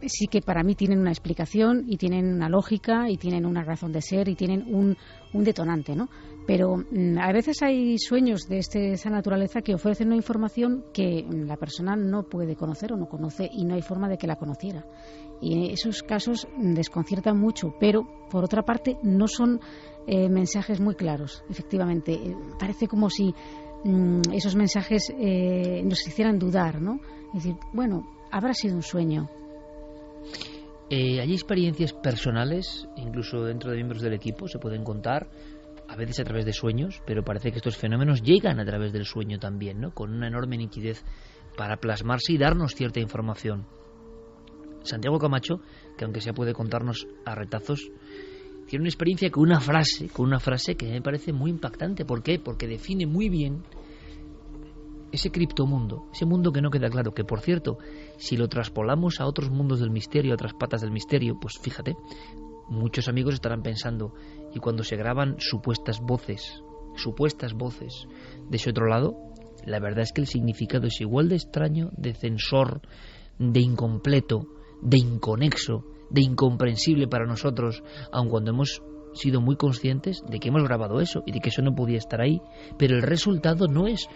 sí que para mí tienen una explicación y tienen una lógica y tienen una razón de ser y tienen un detonante, ¿no? Pero a veces hay sueños de esa naturaleza que ofrecen una información que la persona no puede conocer o no conoce y no hay forma de que la conociera. Y esos casos desconciertan mucho, pero por otra parte no son mensajes muy claros, efectivamente. Parece como si esos mensajes nos hicieran dudar, ¿no? Es decir, bueno, habrá sido un sueño. ¿Hay experiencias personales, incluso dentro de miembros del equipo, se pueden contar, a veces a través de sueños, pero parece que estos fenómenos llegan a través del sueño también, ¿no? Con una enorme nitidez para plasmarse y darnos cierta información? Santiago Camacho, que aunque sea puede contarnos a retazos, tiene una experiencia con una frase que me parece muy impactante. ¿Por qué? Porque define muy bien ese criptomundo, ese mundo que no queda claro, que por cierto, si lo traspolamos a otros mundos del misterio, a otras patas del misterio, pues fíjate, muchos amigos estarán pensando, y cuando se graban supuestas voces de ese otro lado, la verdad es que el significado es igual de extraño, de censor, de incompleto, de inconexo, de incomprensible para nosotros, aun cuando hemos sido muy conscientes de que hemos grabado eso y de que eso no podía estar ahí, pero el resultado no es.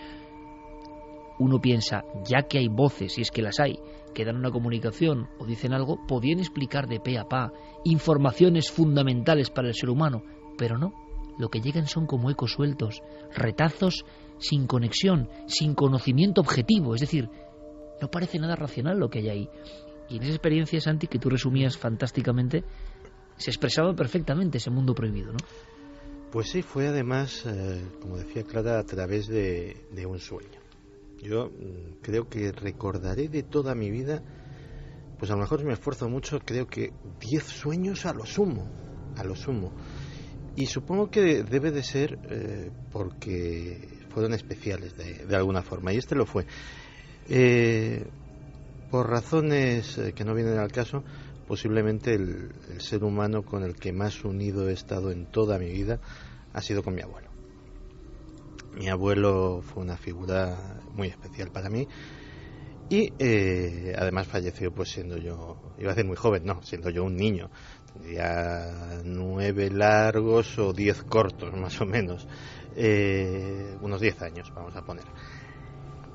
Uno piensa, ya que hay voces, si es que las hay, que dan una comunicación o dicen algo, podían explicar de pe a pa informaciones fundamentales para el ser humano, pero no, lo que llegan son como ecos sueltos, retazos sin conexión, sin conocimiento objetivo, es decir, no parece nada racional lo que hay ahí. Y en esa experiencia, Santi, que tú resumías fantásticamente, se expresaba perfectamente ese mundo prohibido, ¿no? Pues sí, fue además, como decía Clara, a través de un sueño. Yo creo que recordaré de toda mi vida, pues a lo mejor me esfuerzo mucho, creo que 10 sueños a lo sumo. Y supongo que debe de ser porque fueron especiales de alguna forma, y este lo fue. Por razones que no vienen al caso, posiblemente el ser humano con el que más unido he estado en toda mi vida ha sido con mi abuelo. Mi abuelo fue una figura muy especial para mí y además falleció pues siendo yo, iba a decir muy joven, no, siendo yo un niño. Tendría 9 largos o 10 cortos más o menos, unos 10 años vamos a poner.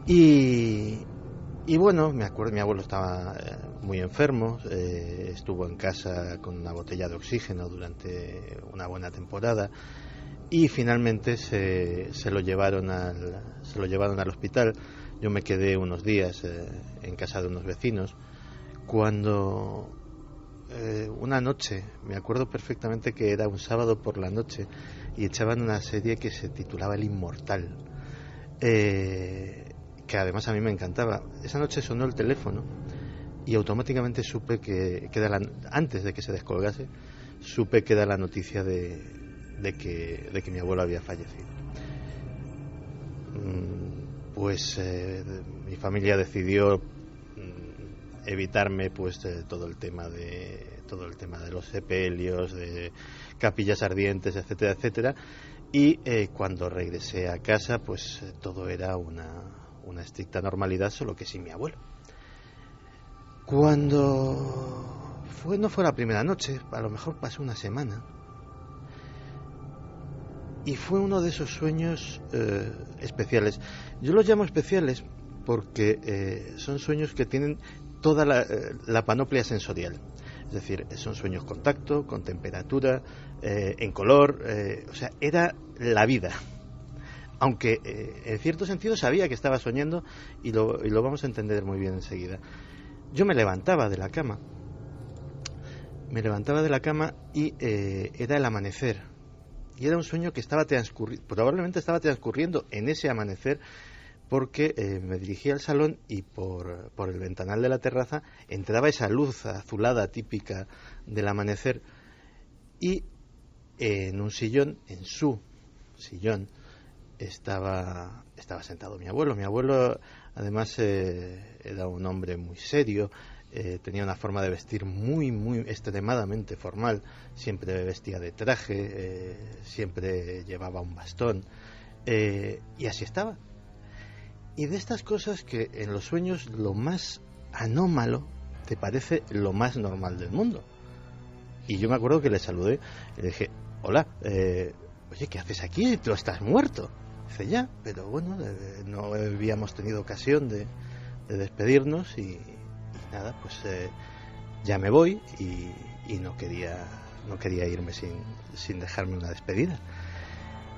Y bueno, me acuerdo, mi abuelo estaba muy enfermo, estuvo en casa con una botella de oxígeno durante una buena temporada y finalmente se lo llevaron al hospital. Yo me quedé unos días en casa de unos vecinos cuando una noche, me acuerdo perfectamente que era un sábado por la noche y echaban una serie que se titulaba El Inmortal, que además a mí me encantaba. Esa noche sonó el teléfono y automáticamente supe que antes de que se descolgase, supe que era la noticia de que mi abuelo había fallecido. Pues mi familia decidió evitarme pues todo el tema de los sepelios, de capillas ardientes, etcétera, etcétera. Y cuando regresé a casa, pues todo era una estricta normalidad, solo que sin mi abuelo. Cuando no fue la primera noche, a lo mejor pasó una semana, y fue uno de esos sueños especiales. Yo los llamo especiales porque son sueños que tienen toda la panoplia sensorial. Es decir, son sueños con tacto, con temperatura, en color, o sea, era la vida. Aunque en cierto sentido sabía que estaba soñando y lo vamos a entender muy bien enseguida. Yo me levantaba de la cama y era el amanecer. Y era un sueño que probablemente estaba transcurriendo en ese amanecer, porque me dirigía al salón y por el ventanal de la terraza entraba esa luz azulada típica del amanecer, y en su sillón estaba sentado mi abuelo. Mi abuelo además era un hombre muy serio, tenía una forma de vestir muy extremadamente formal, siempre vestía de traje, siempre llevaba un bastón, y así estaba. Y de estas cosas que en los sueños lo más anómalo te parece lo más normal del mundo. Y yo me acuerdo que le saludé y le dije: hola, oye, ¿qué haces aquí? Tú estás muerto. Dice, ya, pero bueno, no habíamos tenido ocasión de despedirnos y nada, pues ya me voy y no quería irme sin dejarme una despedida.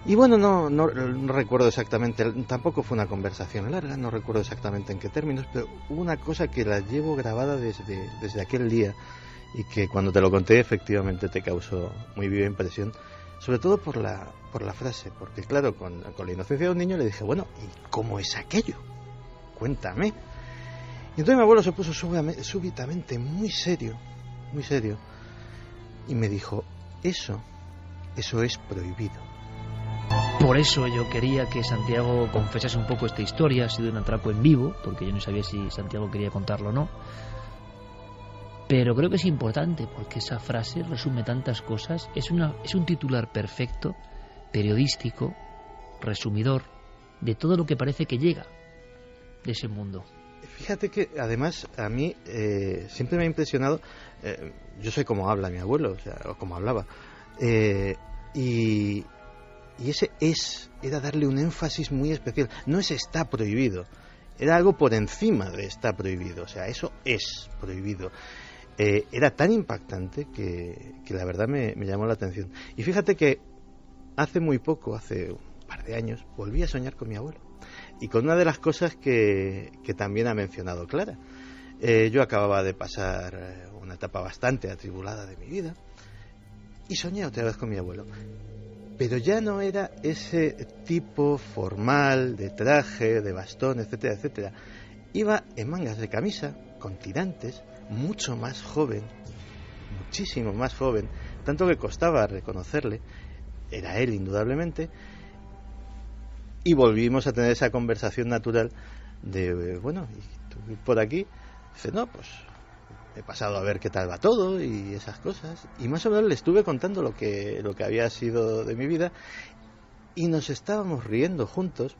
Y bueno, no recuerdo exactamente, tampoco fue una conversación larga, no recuerdo exactamente en qué términos, pero hubo una cosa que la llevo grabada desde aquel día y que cuando te lo conté efectivamente te causó muy viva impresión, sobre todo por la frase, porque claro, con la inocencia de un niño le dije, bueno, ¿y cómo es aquello? Cuéntame. Y entonces mi abuelo se puso súbitamente muy serio, y me dijo, eso es prohibido. Por eso yo quería que Santiago confesase un poco esta historia. Ha sido un atraco en vivo, porque yo no sabía si Santiago quería contarlo o no. Pero creo que es importante, porque esa frase resume tantas cosas. Es un titular perfecto, periodístico, resumidor, de todo lo que parece que llega de ese mundo. Fíjate que además a mí siempre me ha impresionado, yo sé cómo habla mi abuelo, o cómo hablaba, y ese era darle un énfasis muy especial. No está prohibido, era algo por encima de está prohibido, o sea, eso es prohibido. Era tan impactante que la verdad me llamó la atención. Y fíjate que hace muy poco, hace un par de años, volví a soñar con mi abuelo. Y con una de las cosas que también ha mencionado Clara. Yo acababa de pasar una etapa bastante atribulada de mi vida y soñé otra vez con mi abuelo. Pero ya no era ese tipo formal de traje, de bastón, etcétera, etcétera. Iba en mangas de camisa, con tirantes, mucho más joven, muchísimo más joven, tanto que costaba reconocerle. Era él, indudablemente. Y volvimos a tener esa conversación natural de, bueno, ¿y tú por aquí? Dice, no, pues he pasado a ver qué tal va todo y esas cosas. Y más o menos le estuve contando lo que había sido de mi vida y nos estábamos riendo juntos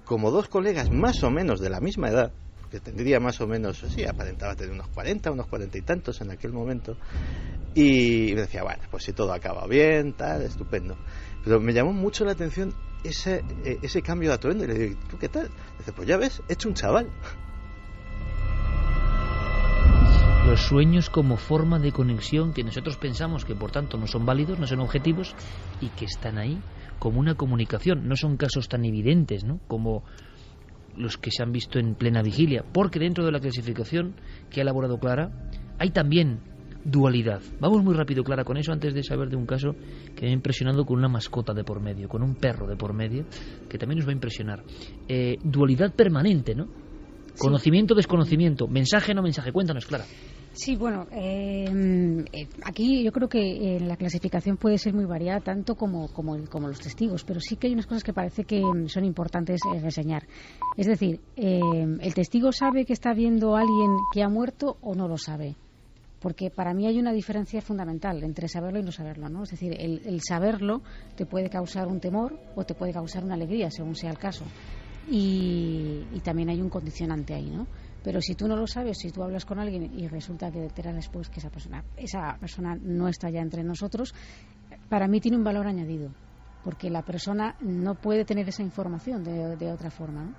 como dos colegas más o menos de la misma edad, que tendría más o menos, sí, aparentaba tener unos 40 y tantos en aquel momento. Y me decía, bueno, pues si todo acaba bien, tal, estupendo. Pero me llamó mucho la atención ese cambio de atuendo. Y le digo, ¿tú qué tal? Dice, pues ya ves, he hecho un chaval. Los sueños como forma de conexión que nosotros pensamos que por tanto no son válidos, no son objetivos y que están ahí como una comunicación. No son casos tan evidentes, ¿no?, como los que se han visto en plena vigilia, porque dentro de la clasificación que ha elaborado Clara hay también dualidad. Vamos muy rápido, Clara, con eso, antes de saber de un caso que me ha impresionado con una mascota de por medio, con un perro de por medio, que también nos va a impresionar. Dualidad permanente, ¿no? Sí. Conocimiento, desconocimiento, mensaje, no mensaje. Cuéntanos, Clara. Sí, bueno, aquí yo creo que la clasificación puede ser muy variada, tanto como los testigos, pero sí que hay unas cosas que parece que son importantes reseñar. Es decir, ¿el testigo sabe que está viendo a alguien que ha muerto o no lo sabe? Porque para mí hay una diferencia fundamental entre saberlo y no saberlo, ¿no? Es decir, el saberlo te puede causar un temor o te puede causar una alegría, según sea el caso. Y también hay un condicionante ahí, ¿no? Pero si tú no lo sabes, si tú hablas con alguien y resulta que te enteras después que esa persona no está ya entre nosotros, para mí tiene un valor añadido, porque la persona no puede tener esa información de otra forma, ¿no?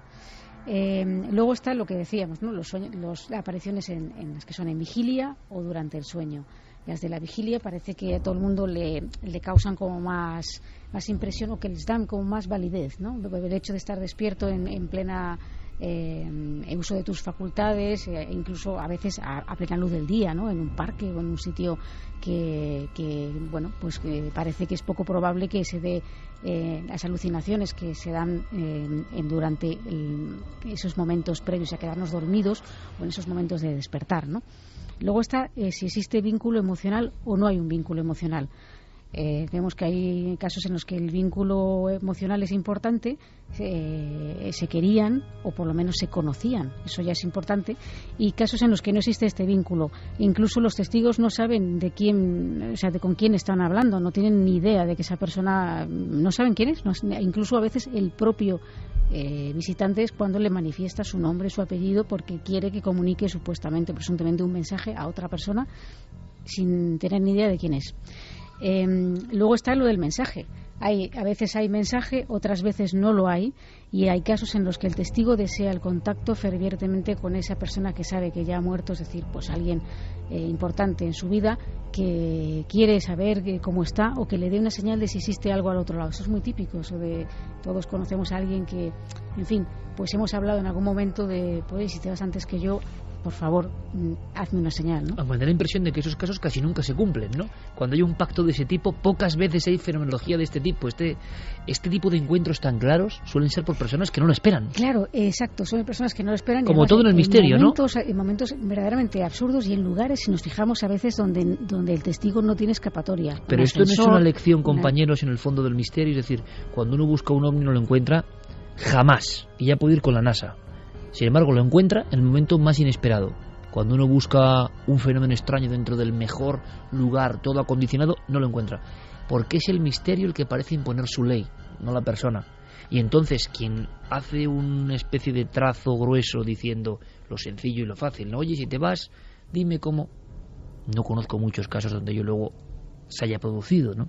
Luego está lo que decíamos, ¿no? Las apariciones en las que son en vigilia o durante el sueño. Las de la vigilia parece que a todo el mundo le causan como más impresión, o que les dan como más validez, ¿no? El hecho de estar despierto en plena uso de tus facultades, incluso a veces a plena luz del día, ¿no? En un parque o en un sitio que bueno, pues que parece que es poco probable que se dé las alucinaciones que se dan durante esos momentos previos a quedarnos dormidos o en esos momentos de despertar, ¿no? Luego está si existe vínculo emocional o no hay un vínculo emocional. Vemos que hay casos en los que el vínculo emocional es importante, se querían o por lo menos se conocían, eso ya es importante, y casos en los que no existe este vínculo. Incluso los testigos no saben de con quién están hablando, no tienen ni idea de que esa persona, no saben quién es, incluso a veces el propio visitante es cuando le manifiesta su nombre, su apellido, porque quiere que comunique supuestamente, presuntamente, un mensaje a otra persona sin tener ni idea de quién es. Luego está lo del mensaje. A veces hay mensaje, otras veces no lo hay, y hay casos en los que el testigo desea el contacto fervientemente con esa persona que sabe que ya ha muerto, es decir, pues alguien importante en su vida que quiere saber cómo está o que le dé una señal de si existe algo al otro lado. Eso es muy típico, eso de todos conocemos a alguien que, en fin, pues hemos hablado en algún momento de, pues si te vas antes que yo, por favor, hazme una señal, ¿no? Me da la impresión de que esos casos casi nunca se cumplen, ¿no? Cuando hay un pacto de ese tipo, pocas veces hay fenomenología de este tipo. Este tipo de encuentros tan claros suelen ser por personas que no lo esperan. Claro, exacto, son personas que no lo esperan. Como todo en el misterio, ¿no? En momentos verdaderamente absurdos y en lugares, si nos fijamos a veces, donde el testigo no tiene escapatoria. Pero esto no es una lección, compañeros, en el fondo del misterio. Es decir, cuando uno busca un ovni y no lo encuentra, jamás. Y ya puede ir con la NASA. Sin embargo, lo encuentra en el momento más inesperado. Cuando uno busca un fenómeno extraño dentro del mejor lugar, todo acondicionado, no lo encuentra. Porque es el misterio el que parece imponer su ley, no la persona. Y entonces quien hace una especie de trazo grueso diciendo lo sencillo y lo fácil, ¿no? Oye, si te vas, dime cómo. No conozco muchos casos donde yo luego se haya producido, ¿no?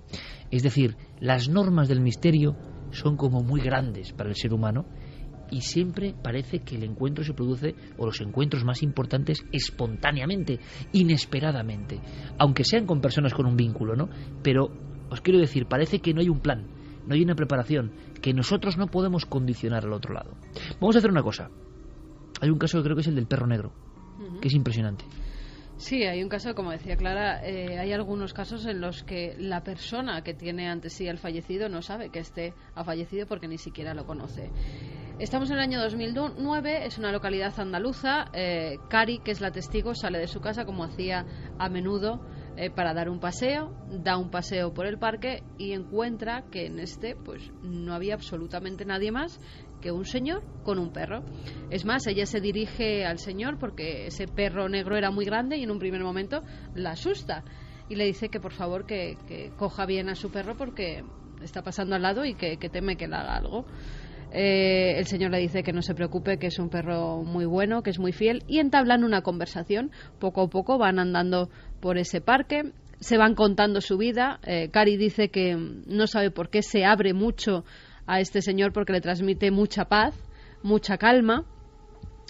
Es decir, las normas del misterio son como muy grandes para el ser humano. Y siempre parece que el encuentro se produce, o los encuentros más importantes, espontáneamente, inesperadamente, aunque sean con personas con un vínculo, ¿no? Pero os quiero decir, parece que no hay un plan, no hay una preparación, que nosotros no podemos condicionar al otro lado. Vamos a hacer una cosa. Hay un caso que creo que es el del perro negro, que es impresionante. Sí, hay un caso, como decía Clara, hay algunos casos en los que la persona que tiene ante sí al fallecido no sabe que ha fallecido porque ni siquiera lo conoce. Estamos en el año 2009, es una localidad andaluza. Cari, que es la testigo, sale de su casa como hacía a menudo para dar un paseo, da un paseo por el parque y encuentra que en pues no había absolutamente nadie más que un señor con un perro. Es más, ella se dirige al señor porque ese perro negro era muy grande y en un primer momento la asusta y le dice que por favor que coja bien a su perro porque está pasando al lado y que teme que le haga algo. El señor le dice que no se preocupe, que es un perro muy bueno, que es muy fiel, y entablan una conversación. Poco a poco van andando por ese parque, se van contando su vida. Cari dice que no sabe por qué se abre mucho a este señor porque le transmite mucha paz, mucha calma,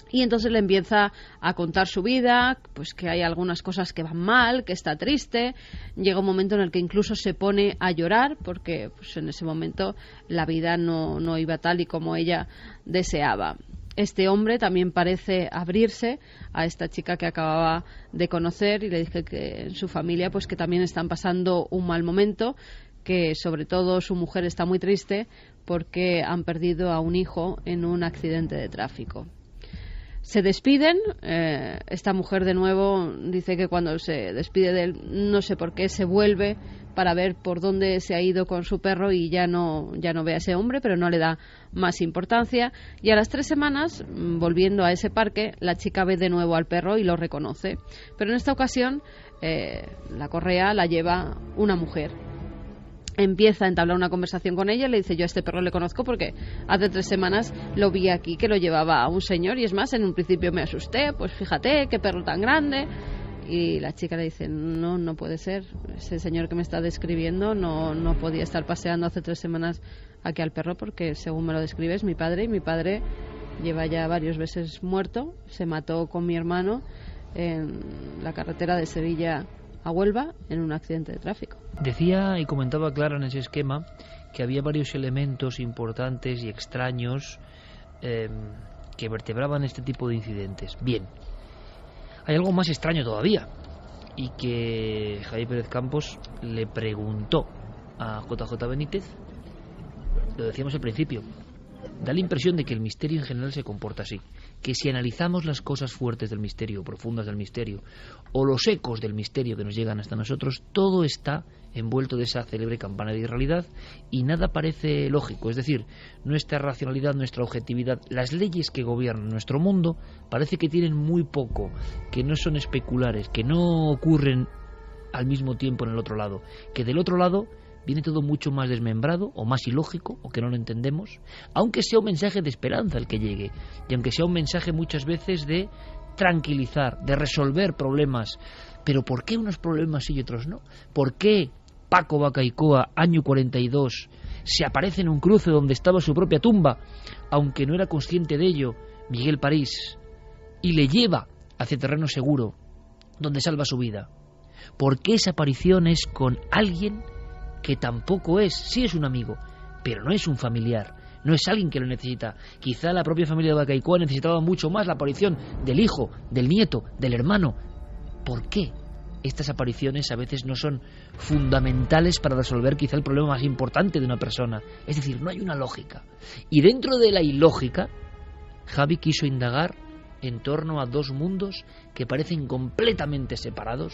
y entonces le empieza a contar su vida, pues que hay algunas cosas que van mal, que está triste. Llega un momento en el que incluso se pone a llorar porque pues en ese momento la vida no iba tal y como ella deseaba. Este hombre también parece abrirse a esta chica que acababa de conocer y le dice que en su familia pues que también están pasando un mal momento, que sobre todo su mujer está muy triste porque han perdido a un hijo en un accidente de tráfico. Se despiden, esta mujer de nuevo dice que cuando se despide de él, no sé por qué, se vuelve para ver por dónde se ha ido con su perro y ya no ve a ese hombre, pero no le da más importancia. Y a las 3 semanas, volviendo a ese parque, la chica ve de nuevo al perro y lo reconoce. Pero en esta ocasión, la correa la lleva una mujer. Empieza a entablar una conversación con ella y le dice: yo a este perro le conozco porque hace 3 semanas lo vi aquí, que lo llevaba a un señor, y es más, en un principio me asusté, pues fíjate, qué perro tan grande. Y la chica le dice: no puede ser, ese señor que me está describiendo no podía estar paseando hace 3 semanas aquí al perro porque, según me lo describes, mi padre, y mi padre lleva ya varios meses muerto, se mató con mi hermano en la carretera de Sevilla a Huelva en un accidente de tráfico. Decía y comentaba Clara en ese esquema que había varios elementos importantes y extraños que vertebraban este tipo de incidentes. Bien, hay algo más extraño todavía, y que Javier Pérez Campos le preguntó a JJ Benítez. Lo decíamos al principio, da la impresión de que el misterio en general se comporta así, que si analizamos las cosas fuertes del misterio, profundas del misterio, o los ecos del misterio que nos llegan hasta nosotros, todo está envuelto de esa célebre campana de irrealidad y nada parece lógico. Es decir, nuestra racionalidad, nuestra objetividad, las leyes que gobiernan nuestro mundo parece que tienen muy poco, que no son especulares, que no ocurren al mismo tiempo en el otro lado, que del otro lado viene todo mucho más desmembrado o más ilógico, o que no lo entendemos, aunque sea un mensaje de esperanza el que llegue, y aunque sea un mensaje muchas veces de tranquilizar, de resolver problemas. Pero ¿por qué unos problemas sí y otros no? ¿Por qué Paco Bacaicoa, año 42, se aparece en un cruce donde estaba su propia tumba, aunque no era consciente de ello, Miguel París, y le lleva hacia terreno seguro, donde salva su vida. Porque esa aparición es con alguien que tampoco es, sí es un amigo, pero no es un familiar, no es alguien que lo necesita. Quizá la propia familia de Bacaicoa necesitaba mucho más la aparición del hijo, del nieto, del hermano. ¿Por qué estas apariciones a veces no son fundamentales para resolver quizá el problema más importante de una persona? Es decir, no hay una lógica. Y dentro de la ilógica, Javi quiso indagar en torno a dos mundos que parecen completamente separados,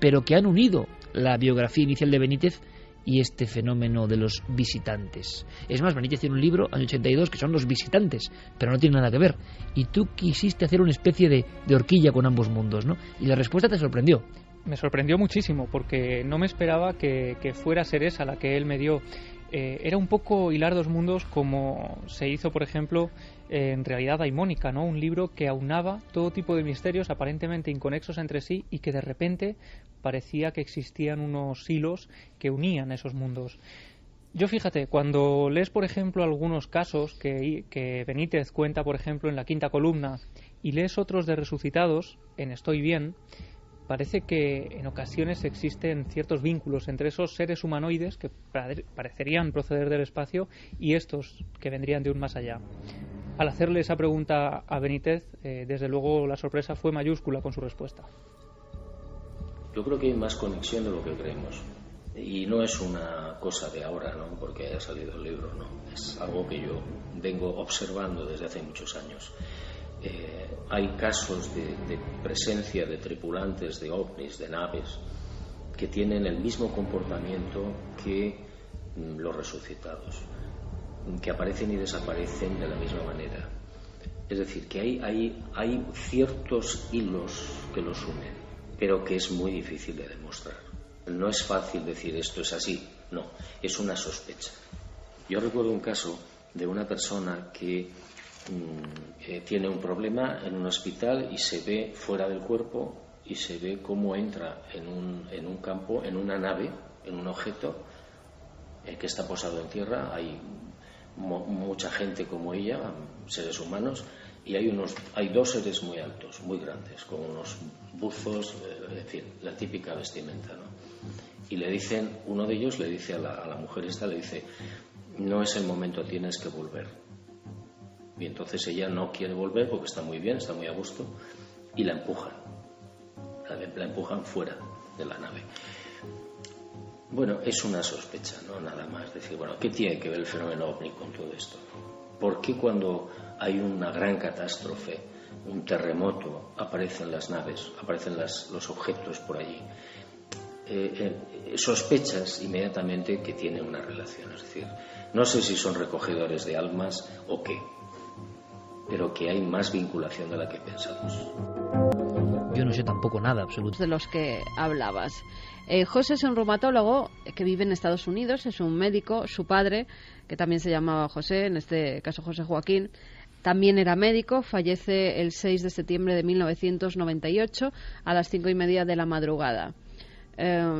pero que han unido la biografía inicial de Benítez y este fenómeno de los visitantes. Es más, Benítez tiene un libro, año 82, que son Los visitantes, pero no tiene nada que ver. Y tú quisiste hacer una especie de horquilla con ambos mundos, ¿no? Y la respuesta te sorprendió. Me sorprendió muchísimo, porque no me esperaba que fuera a ser esa la que él me dio. Era un poco hilar dos mundos, como se hizo, por ejemplo, en Realidad hay Mónica, ¿no? Un libro que aunaba todo tipo de misterios aparentemente inconexos entre sí y que de repente parecía que existían unos hilos que unían esos mundos. Yo, fíjate, cuando lees, por ejemplo, algunos casos que Benítez cuenta, por ejemplo, en la quinta columna, y lees otros de resucitados, en Estoy bien, parece que en ocasiones existen ciertos vínculos entre esos seres humanoides que parecerían proceder del espacio y estos que vendrían de un más allá. Al hacerle esa pregunta a Benítez, desde luego la sorpresa fue mayúscula con su respuesta. Yo creo que hay más conexión de lo que creemos. Y no es una cosa de ahora, ¿no? Porque haya salido el libro, ¿no? Es algo que yo vengo observando desde hace muchos años. Hay casos de presencia de tripulantes de ovnis, de naves, que tienen el mismo comportamiento que los resucitados, que aparecen y desaparecen de la misma manera. Es decir, que hay ciertos hilos que los unen, pero que es muy difícil de demostrar. No es fácil decir esto es así, no, es una sospecha. Yo recuerdo un caso de una persona que tiene un problema en un hospital y se ve fuera del cuerpo y se ve cómo entra en un campo, en una nave, en un objeto que está posado en tierra. Hay mucha gente como ella, seres humanos, y hay dos seres muy altos, muy grandes, con unos buzos, en fin, la típica vestimenta, ¿no? Y le dicen, uno de ellos le dice a la mujer esta, le dice, no es el momento, tienes que volver. Y entonces ella no quiere volver porque está muy bien, está muy a gusto, y la empujan. La empujan fuera de la nave. Bueno, es una sospecha, ¿no? Nada más. Decir, bueno, ¿qué tiene que ver el fenómeno ovni con todo esto? ¿Por qué cuando hay una gran catástrofe, un terremoto, aparecen las naves, aparecen los objetos por allí? Sospechas inmediatamente que tienen una relación. Es decir, no sé si son recogedores de almas o qué, pero que hay más vinculación de la que pensamos. Yo no sé tampoco nada, absolutamente. De los que hablabas. José es un reumatólogo que vive en Estados Unidos, es un médico. Su padre, que también se llamaba José, en este caso José Joaquín, también era médico. Fallece el 6 de septiembre de 1998 a las 5:30 de la madrugada.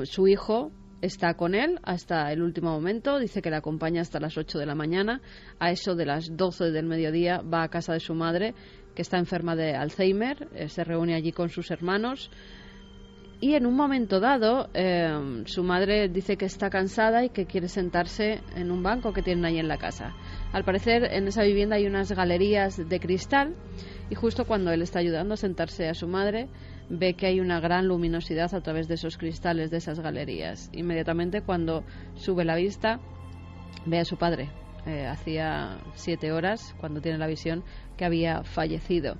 Su hijo está con él hasta el último momento, dice que le acompaña hasta las 8 de la mañana. A eso de las 12 del mediodía va a casa de su madre, que está enferma de Alzheimer, se reúne allí con sus hermanos y en un momento dado su madre dice que está cansada y que quiere sentarse en un banco que tienen ahí en la casa. Al parecer en esa vivienda hay unas galerías de cristal y justo cuando él está ayudando a sentarse a su madre ve que hay una gran luminosidad a través de esos cristales de esas galerías. Inmediatamente cuando sube la vista ve a su padre. Hacía 7 horas, cuando tiene la visión, que había fallecido.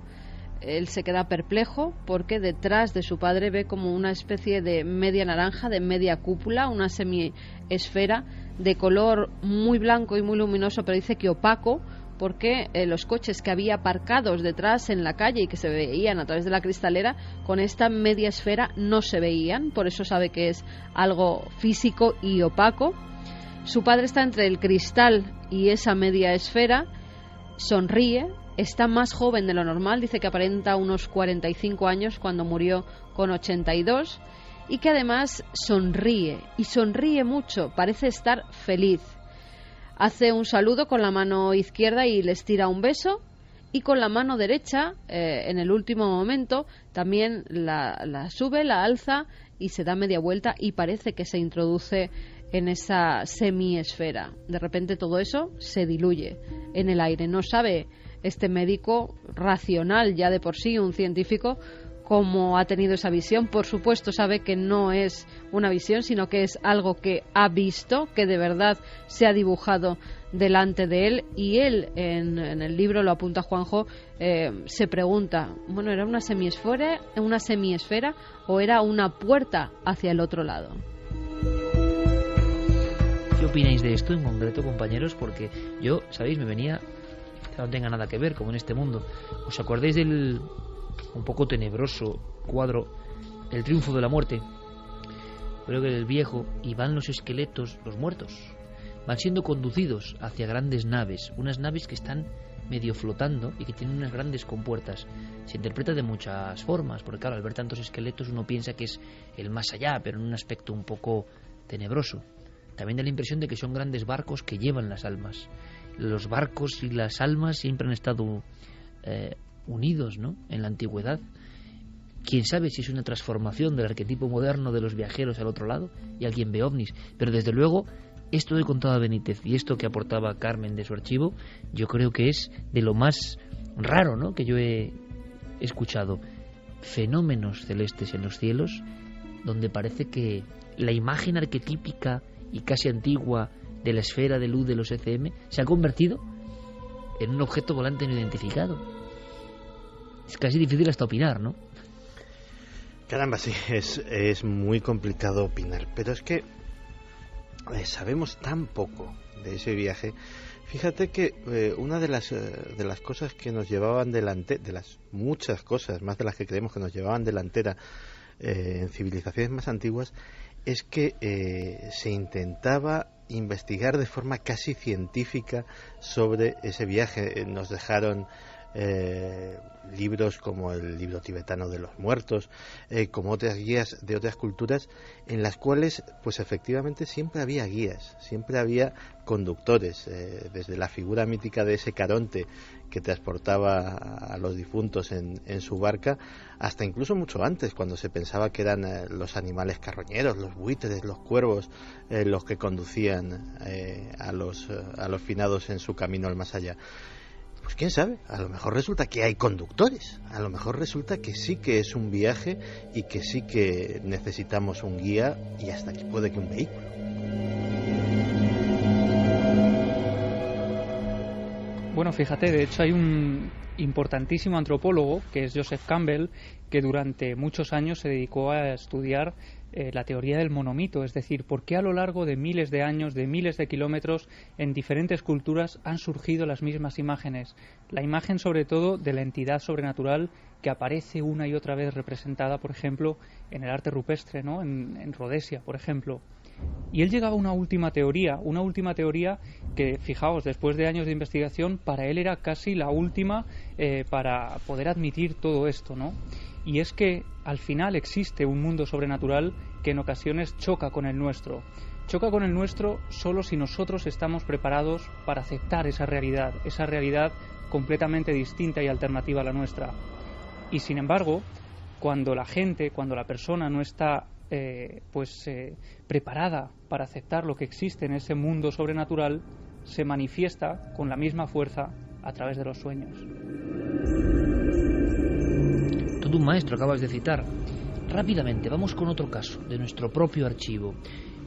Él se queda perplejo porque detrás de su padre ve como una especie de media naranja, de media cúpula, una semiesfera de color muy blanco y muy luminoso, pero dice que opaco, porque los coches que había aparcados detrás en la calle y que se veían a través de la cristalera, con esta media esfera no se veían, por eso sabe que es algo físico y opaco. Su padre está entre el cristal y esa media esfera, sonríe, está más joven de lo normal, dice que aparenta unos 45 años cuando murió con 82, y que además sonríe, y sonríe mucho, parece estar feliz. Hace un saludo con la mano izquierda y les tira un beso, y con la mano derecha, en el último momento, también la sube, la alza y se da media vuelta y parece que se introduce en esa semiesfera. De repente todo eso se diluye en el aire. No sabe este médico racional, ya de por sí un científico, cómo ha tenido esa visión. Por supuesto sabe que no es una visión, sino que es algo que ha visto, que de verdad se ha dibujado delante de él, y él en el libro, lo apunta Juanjo, se pregunta, bueno, ¿era una semiesfera o era una puerta hacia el otro lado? ¿Qué opináis de esto en concreto, compañeros? Porque yo, sabéis, me venía, que no tenga nada que ver, como en este mundo. ¿Os acordáis del un poco tenebroso cuadro El triunfo de la muerte? Creo que el viejo, y van los esqueletos, los muertos, van siendo conducidos hacia grandes naves, unas naves que están medio flotando y que tienen unas grandes compuertas. Se interpreta de muchas formas, porque claro, al ver tantos esqueletos uno piensa que es el más allá, pero en un aspecto un poco tenebroso. También da la impresión de que son grandes barcos que llevan las almas. Los barcos y las almas siempre han estado unidos, ¿no?, en la antigüedad. Quién sabe si es una transformación del arquetipo moderno de los viajeros al otro lado y alguien ve ovnis, pero desde luego esto que contaba Benítez y esto que aportaba Carmen de su archivo, yo creo que es de lo más raro, ¿no?, que yo he escuchado. Fenómenos celestes en los cielos, donde parece que la imagen arquetípica y casi antigua de la esfera de luz de los ECM se ha convertido en un objeto volante no identificado. Es casi difícil hasta opinar, ¿no? Caramba, sí, es muy complicado opinar, pero es que sabemos tan poco de ese viaje. Fíjate que una de las cosas que nos llevaban delante, de las muchas cosas, más de las que creemos que nos llevaban delantera en civilizaciones más antiguas, es que se intentaba investigar de forma casi científica sobre ese viaje. Nos dejaron libros como el libro tibetano de los muertos, como otras guías de otras culturas, en las cuales pues efectivamente siempre había guías, siempre había conductores, desde la figura mítica de ese Caronte que transportaba a los difuntos en su barca, hasta incluso mucho antes, cuando se pensaba que eran los animales carroñeros, los buitres, los cuervos, los que conducían a los finados en su camino al más allá. Pues quién sabe, a lo mejor resulta que hay conductores, a lo mejor resulta que sí que es un viaje y que sí que necesitamos un guía y hasta que puede que un vehículo. Bueno, fíjate, de hecho hay un importantísimo antropólogo que es Joseph Campbell, que durante muchos años se dedicó a estudiar la teoría del monomito, es decir, por qué a lo largo de miles de años, de miles de kilómetros, en diferentes culturas han surgido las mismas imágenes. La imagen, sobre todo, de la entidad sobrenatural que aparece una y otra vez representada, por ejemplo, en el arte rupestre, ¿no?, en Rodesia, por ejemplo. Y él llegaba a una última teoría que, fijaos, después de años de investigación, para él era casi la última para poder admitir todo esto, ¿no? Y es que al final existe un mundo sobrenatural que en ocasiones choca con el nuestro. Choca con el nuestro solo si nosotros estamos preparados para aceptar esa realidad completamente distinta y alternativa a la nuestra. Y sin embargo, cuando la persona no está preparada para aceptar lo que existe en ese mundo sobrenatural, se manifiesta con la misma fuerza a través de los sueños. Todo un maestro acabas de citar. Rápidamente, vamos con otro caso de nuestro propio archivo.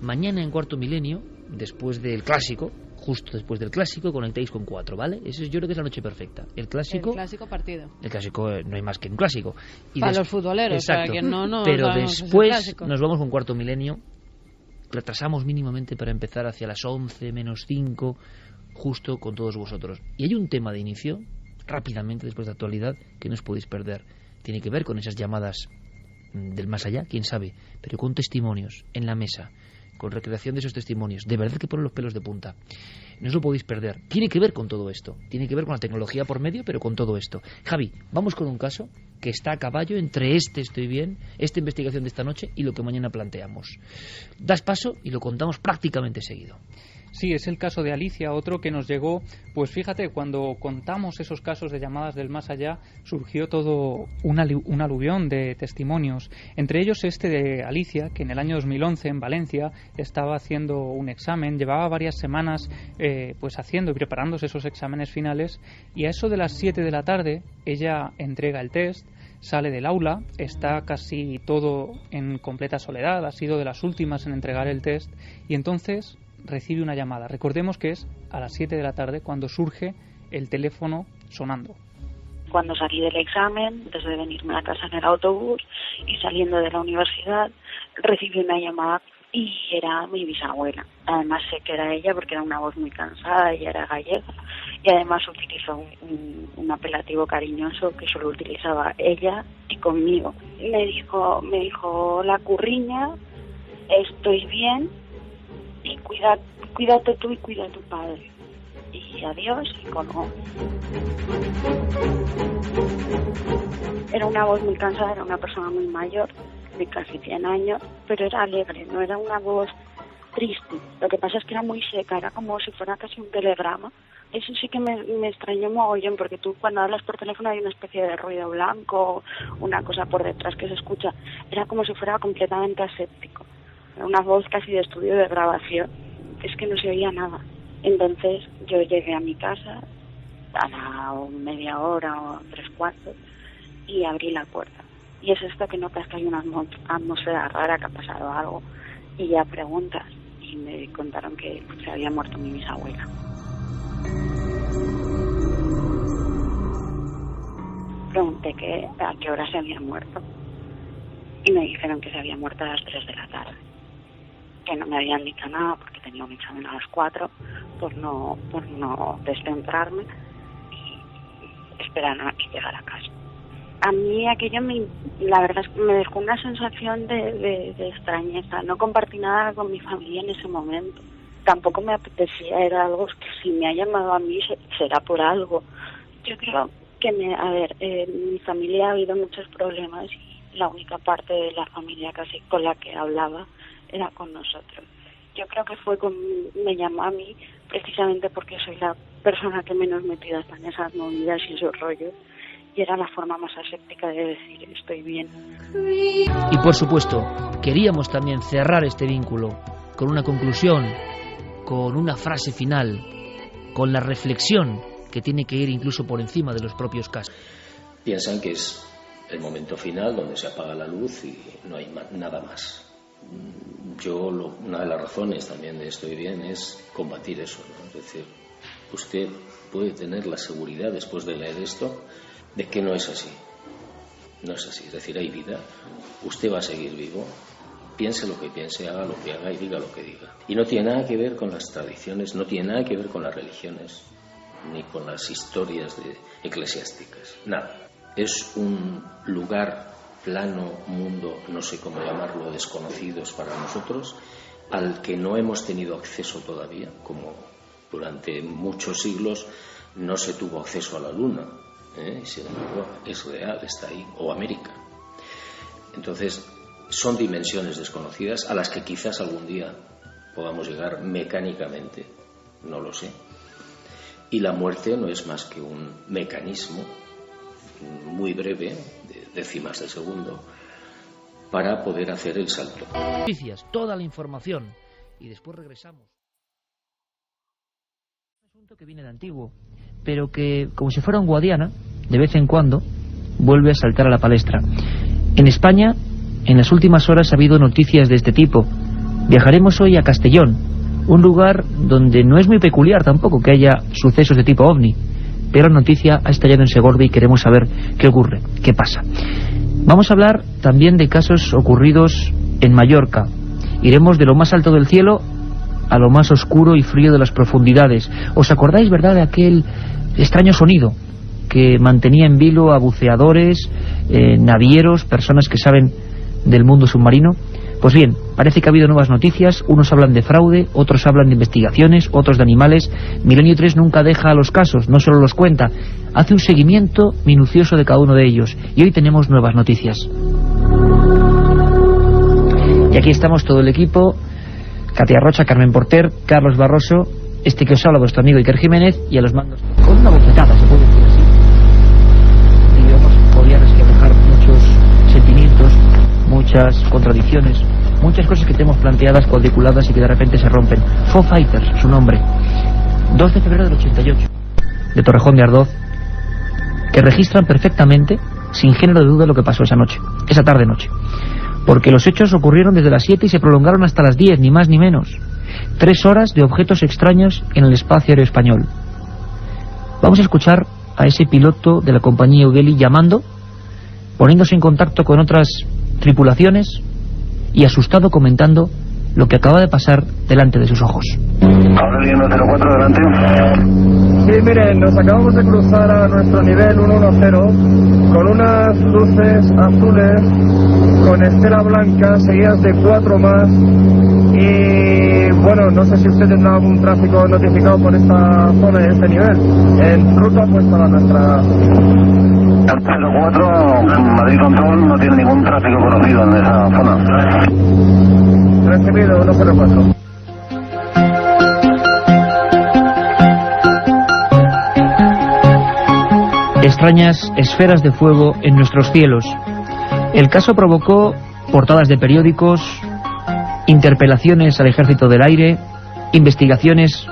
Mañana en Cuarto Milenio, después del clásico, justo después del clásico, conectáis con 4, ¿vale? Eso yo creo que es la noche perfecta. El clásico partido. El clásico no hay más que un clásico. Y para los futboleros, exacto, para que no pero después nos vamos con Cuarto Milenio. Retrasamos mínimamente para empezar hacia las 11 menos 5, justo con todos vosotros. Y hay un tema de inicio, rápidamente, después de actualidad, que no os podéis perder. Tiene que ver con esas llamadas del más allá, quién sabe, pero con testimonios en la mesa, con recreación de esos testimonios. De verdad que ponen los pelos de punta. No os lo podéis perder. Tiene que ver con todo esto. Tiene que ver con la tecnología por medio, pero con todo esto. Javi, vamos con un caso que está a caballo entre estoy bien, esta investigación de esta noche y lo que mañana planteamos. Das paso y lo contamos prácticamente seguido. Sí, es el caso de Alicia, otro que nos llegó, pues fíjate, cuando contamos esos casos de llamadas del más allá, surgió todo un aluvión de testimonios. Entre ellos este de Alicia, que en el año 2011 en Valencia estaba haciendo un examen, llevaba varias semanas pues haciendo y preparándose esos exámenes finales, y a eso de las 7 de la tarde ella entrega el test, sale del aula, está casi todo en completa soledad, ha sido de las últimas en entregar el test, y entonces recibe una llamada. Recordemos que es a las 7 de la tarde cuando surge el teléfono sonando. Cuando salí del examen, desde de venirme a casa en el autobús y saliendo de la universidad, recibí una llamada y era mi bisabuela. Además sé que era ella porque era una voz muy cansada, ella era gallega y además utilizó un apelativo cariñoso que solo utilizaba ella y conmigo. Me dijo, la curriña, estoy bien y cuídate tú y cuida a tu padre. Y adiós y colgó. Era una voz muy cansada, era una persona muy mayor, de casi 100 años, pero era alegre, no era una voz triste. Lo que pasa es que era muy seca, era como si fuera casi un telegrama. Eso sí que me extrañó mogollón, porque tú cuando hablas por teléfono hay una especie de ruido blanco, una cosa por detrás que se escucha. Era como si fuera completamente aséptico. Era una voz casi de estudio de grabación. Es que no se oía nada. Entonces yo llegué a mi casa a la media hora o 3/4 y abrí la puerta. Y es esto que notas que hay una atmósfera rara, que ha pasado algo. Y ya preguntas. Y me contaron que se había muerto mi bisabuela. Pregunté a qué hora se había muerto. Y me dijeron que se había muerto a las 3 de la tarde. Que no me habían dicho nada porque tenía un examen a las 4 por no descentrarme y esperaron a que llegara a casa. A mí aquello la verdad es que me dejó una sensación de extrañeza. No compartí nada con mi familia en ese momento. Tampoco me apetecía, era algo que si me ha llamado a mí será por algo. Yo creo que en mi familia ha habido muchos problemas y la única parte de la familia casi con la que hablaba era con nosotros. Yo creo que me llamó a mí precisamente porque soy la persona que menos metida está en esas movidas y esos rollos, y era la forma más aséptica de decir estoy bien. Y por supuesto, queríamos también cerrar este vínculo con una conclusión, con una frase final, con la reflexión que tiene que ir incluso por encima de los propios casos. Piensan que es el momento final donde se apaga la luz y no hay nada más. Una de las razones también de estoy bien es combatir eso, ¿no? Es decir, usted puede tener la seguridad después de leer esto de que no es así. No es así, es decir, hay vida, usted va a seguir vivo, piense lo que piense, haga lo que haga y diga lo que diga. Y no tiene nada que ver con las tradiciones, no tiene nada que ver con las religiones, ni con las historias eclesiásticas, nada. Es un lugar plano, mundo, no sé cómo llamarlo, desconocidos para nosotros, al que no hemos tenido acceso todavía, como durante muchos siglos no se tuvo acceso a la Luna, sin embargo es real, está ahí, o América. Entonces son dimensiones desconocidas a las que quizás algún día podamos llegar mecánicamente, no lo sé. Y la muerte no es más que un mecanismo muy breve, de décimas de segundo, para poder hacer el salto. Noticias, toda la información, y después regresamos. Un asunto que viene de antiguo, pero que, como si fuera un Guadiana, de vez en cuando vuelve a saltar a la palestra. En España, en las últimas horas ha habido noticias de este tipo. Viajaremos hoy a Castellón, un lugar donde no es muy peculiar tampoco que haya sucesos de tipo ovni, pero la noticia ha estallado en Segorbe y queremos saber qué ocurre, qué pasa. Vamos a hablar también de casos ocurridos en Mallorca. Iremos de lo más alto del cielo a lo más oscuro y frío de las profundidades. ¿Os acordáis, verdad, de aquel extraño sonido que mantenía en vilo a buceadores, navieros, personas que saben del mundo submarino? Pues bien, parece que ha habido nuevas noticias. Unos hablan de fraude, otros hablan de investigaciones, otros de animales. Milenio 3 nunca deja a los casos, no solo los cuenta, hace un seguimiento minucioso de cada uno de ellos. Y hoy tenemos nuevas noticias. Y aquí estamos todo el equipo, Katia Rocha, Carmen Porter, Carlos Barroso, este que os habla, vuestro amigo Iker Jiménez, y a los mandos con una bofetada, se puede decir así. Y digamos, podía reflejar muchos sentimientos, muchas contradicciones, muchas cosas que tenemos planteadas, cuadriculadas y que de repente se rompen. Foo Fighters, su nombre. 2 de febrero del 88, de Torrejón de Ardoz, que registran perfectamente, sin género de duda, lo que pasó esa noche, esa tarde-noche. Porque los hechos ocurrieron desde las 7 y se prolongaron hasta las 10, ni más ni menos. 3 horas de objetos extraños en el espacio aéreo español. Vamos a escuchar a ese piloto de la compañía Eugeli llamando, poniéndose en contacto con otras tripulaciones y asustado comentando lo que acaba de pasar delante de sus ojos. Aurelio 104, delante. Sí, miren, nos acabamos de cruzar a nuestro nivel 110 con unas luces azules con estela blanca seguidas de 4 más y bueno, no sé si usted tendrá algún tráfico notificado por esta zona y este nivel en ruta pues para nuestra... 04, Madrid Control, no tiene ningún tráfico conocido en esa zona. Recibido, 104. Extrañas esferas de fuego en nuestros cielos. El caso provocó portadas de periódicos, interpelaciones al Ejército del Aire, investigaciones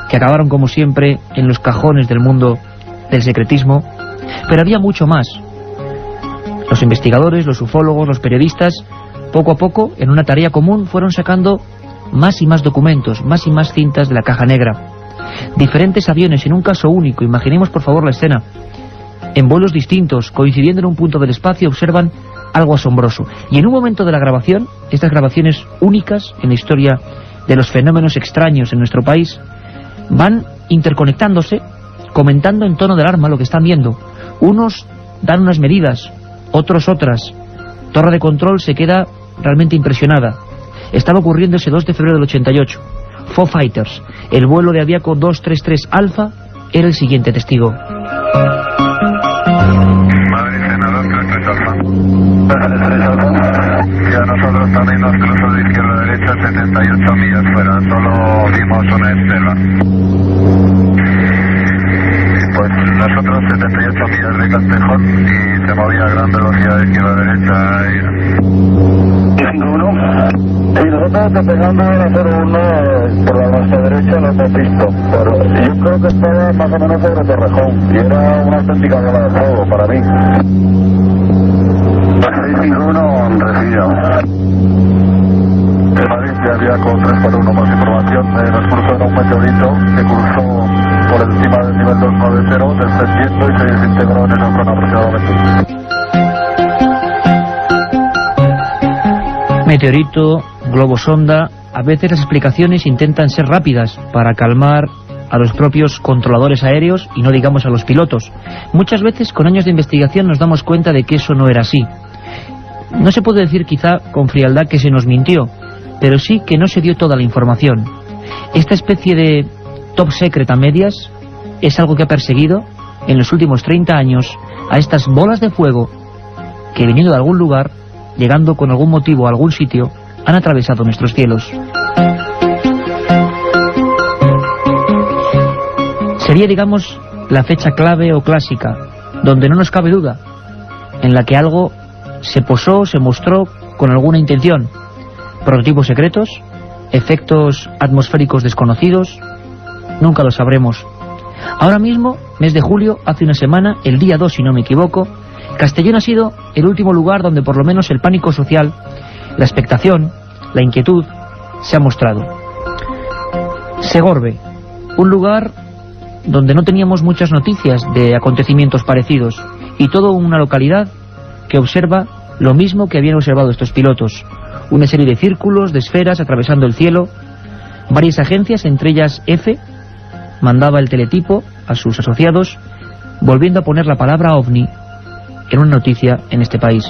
que acabaron como siempre en los cajones del mundo del secretismo, pero había mucho más. Los investigadores, los ufólogos, los periodistas, poco a poco, en una tarea común, fueron sacando más y más documentos, más y más cintas de la caja negra. Diferentes aviones en un caso único, imaginemos por favor la escena. En vuelos distintos, coincidiendo en un punto del espacio, observan algo asombroso. Y en un momento de la grabación, estas grabaciones únicas en la historia de los fenómenos extraños en nuestro país, van interconectándose, comentando en tono de alarma lo que están viendo. Unos dan unas medidas, otros otras. Torre de control se queda realmente impresionada. Estaba ocurriendo ese 2 de febrero del 88. Foo Fighters, el vuelo de Aviaco 233 Alfa, era el siguiente testigo. Madrid, Cena 233 Alfa. 233 Alfa. Y a nosotros también nos cruzó de izquierda a derecha 78 millas fuera. Solo vimos una estela. Pues nosotros 78 millas de Castejón y se movía a gran velocidad de izquierda a derecha. ¿Y 5-1? Sí, nosotros despegando a 0-1 por la nuestra derecha lo hemos visto, pero yo creo que estaba más o menos sobre Torrejón y era una auténtica bola de fuego para mí. 6-5-1 recibido. En Madrid ya había con 3-1 más información, nos cruzó en un meteorito que cruzó por encima del nivel 290, descendiendo y se desintegró en esa zona aproximadamente. Meteorito, globo sonda, a veces las explicaciones intentan ser rápidas para calmar a los propios controladores aéreos y no digamos a los pilotos. Muchas veces con años de investigación nos damos cuenta de que eso no era así. No se puede decir quizá con frialdad que se nos mintió, pero sí que no se dio toda la información. Esta especie de top secret a medias es algo que ha perseguido en los últimos 30 años a estas bolas de fuego que viniendo de algún lugar, llegando con algún motivo a algún sitio, han atravesado nuestros cielos. Sería, digamos, la fecha clave o clásica, donde no nos cabe duda, en la que algo se posó, se mostró con alguna intención. Prototipos secretos, efectos atmosféricos desconocidos, nunca lo sabremos. Ahora mismo, mes de julio, hace una semana, el día 2 si no me equivoco, Castellón ha sido el último lugar donde por lo menos el pánico social, la expectación, la inquietud, se ha mostrado. Segorbe, un lugar donde no teníamos muchas noticias de acontecimientos parecidos, y todo una localidad que observa lo mismo que habían observado estos pilotos, una serie de círculos, de esferas atravesando el cielo. Varias agencias, entre ellas EFE, mandaba el teletipo a sus asociados, volviendo a poner la palabra OVNI en una noticia en este país.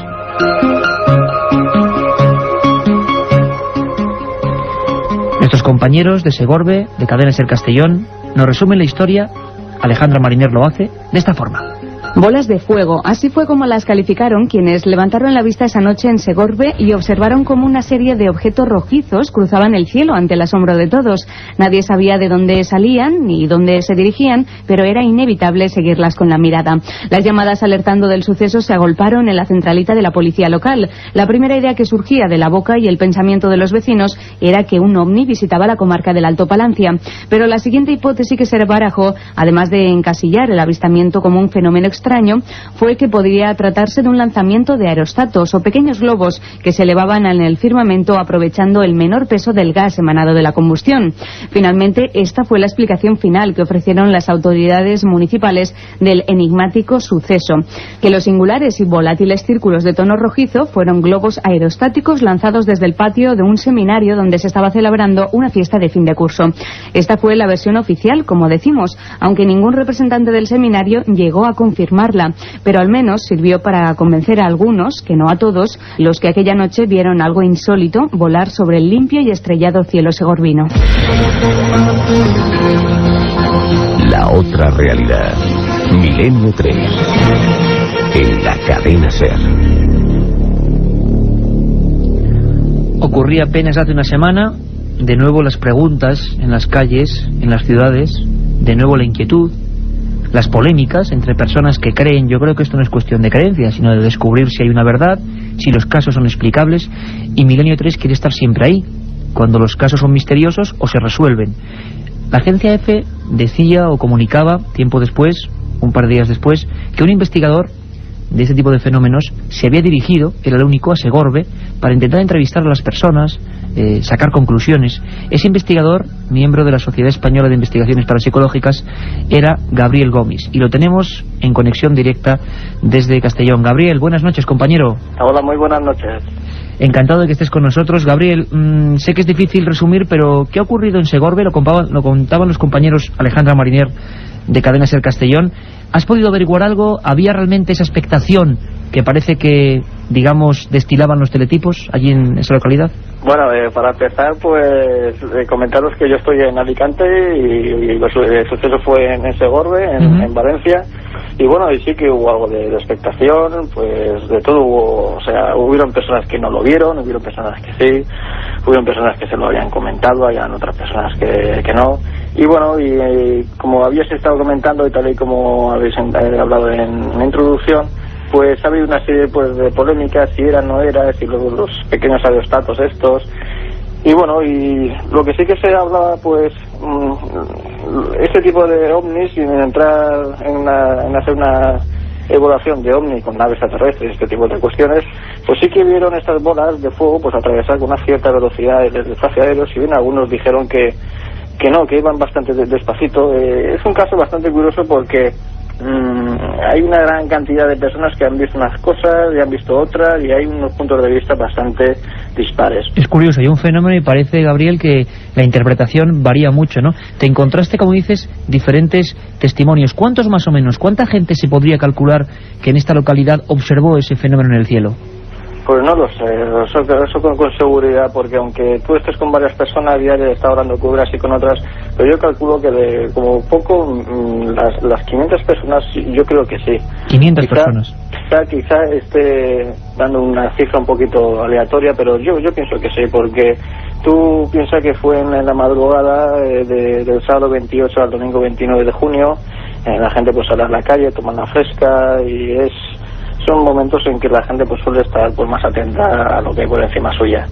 Nuestros compañeros de Segorbe, de Cadena Ser Castellón, nos resumen la historia. Alejandra Mariner lo hace de esta forma. Bolas de fuego, así fue como las calificaron quienes levantaron la vista esa noche en Segorbe y observaron cómo una serie de objetos rojizos cruzaban el cielo ante el asombro de todos. Nadie sabía de dónde salían ni dónde se dirigían, pero era inevitable seguirlas con la mirada. Las llamadas alertando del suceso se agolparon en la centralita de la policía local. La primera idea que surgía de la boca y el pensamiento de los vecinos era que un ovni visitaba la comarca del Alto Palancia. Pero la siguiente hipótesis que se barajó, además de encasillar el avistamiento como un fenómeno extraño, fue que podría tratarse de un lanzamiento de aerostatos o pequeños globos que se elevaban en el firmamento aprovechando el menor peso del gas emanado de la combustión. Finalmente, esta fue la explicación final que ofrecieron las autoridades municipales del enigmático suceso, que los singulares y volátiles círculos de tono rojizo fueron globos aerostáticos lanzados desde el patio de un seminario donde se estaba celebrando una fiesta de fin de curso. Esta fue la versión oficial, como decimos, aunque ningún representante del seminario llegó a confirmarla, pero al menos sirvió para convencer a algunos, que no a todos, los que aquella noche vieron algo insólito volar sobre el limpio y estrellado cielo segorbino. La otra realidad. Milenio 3. En la cadena SER. Ocurría apenas hace una semana, de nuevo las preguntas en las calles, en las ciudades, de nuevo la inquietud, las polémicas entre personas que creen. Yo creo que esto no es cuestión de creencia, sino de descubrir si hay una verdad, si los casos son explicables, y Milenio 3 quiere estar siempre ahí, cuando los casos son misteriosos o se resuelven. La agencia EFE decía o comunicaba tiempo después, un par de días después, que un investigador de este tipo de fenómenos se había dirigido, era el único, a Segorbe para intentar entrevistar a las personas, sacar conclusiones. Ese investigador, miembro de la Sociedad Española de Investigaciones Parapsicológicas, era Gabriel Gomis, y lo tenemos en conexión directa desde Castellón. Gabriel, buenas noches, compañero. Hola, muy buenas noches. Encantado de que estés con nosotros. Gabriel, sé que es difícil resumir, pero ¿qué ha ocurrido en Segorbe? Lo contaban los compañeros Alejandra Mariner de Cadena SER Castellón. ¿Has podido averiguar algo? ¿Había realmente esa expectación que parece que, digamos, destilaban los teletipos allí en esa localidad? Bueno, para empezar, pues comentaros que yo estoy en Alicante y el suceso fue en Segorbe, en Valencia. Y bueno, y sí que hubo algo de expectación, pues de todo hubo. O sea, hubieron personas que no lo vieron, hubieron personas que sí, hubieron personas que se lo habían comentado, habían otras personas que no. Y bueno, y como habías estado comentando y tal y como habéis hablado en la introducción, pues ha habido una serie pues de polémicas, si era, no era, si los pequeños aerostatos estos. Y bueno, y lo que sí que se hablaba, pues este tipo de ovnis, sin entrar en hacer una evaluación de ovni con naves extraterrestres, este tipo de cuestiones, pues sí que vieron estas bolas de fuego pues atravesar con una cierta velocidad el espacio aéreo. Si bien algunos dijeron que no, que iban bastante despacito. Es un caso bastante curioso porque hay una gran cantidad de personas que han visto unas cosas y han visto otras, y hay unos puntos de vista bastante dispares. Es curioso, hay un fenómeno y parece, Gabriel, que la interpretación varía mucho, ¿no? Te encontraste, como dices, diferentes testimonios. ¿Cuántos más o menos? ¿Cuánta gente se podría calcular que en esta localidad observó ese fenómeno en el cielo? Pues no lo sé, eso con seguridad, porque aunque tú estés con varias personas diarias, estás hablando con unas y con otras, pero yo calculo que de como poco las 500 personas, yo creo que sí. 500 personas. Quizá esté dando una cifra un poquito aleatoria, pero yo pienso que sí, porque tú piensas que fue en la madrugada del sábado 28 al domingo 29 de junio, la gente pues sale a la calle, toma la fresca, y son momentos en que la gente pues suele estar pues más atenta a lo que hay por encima suya.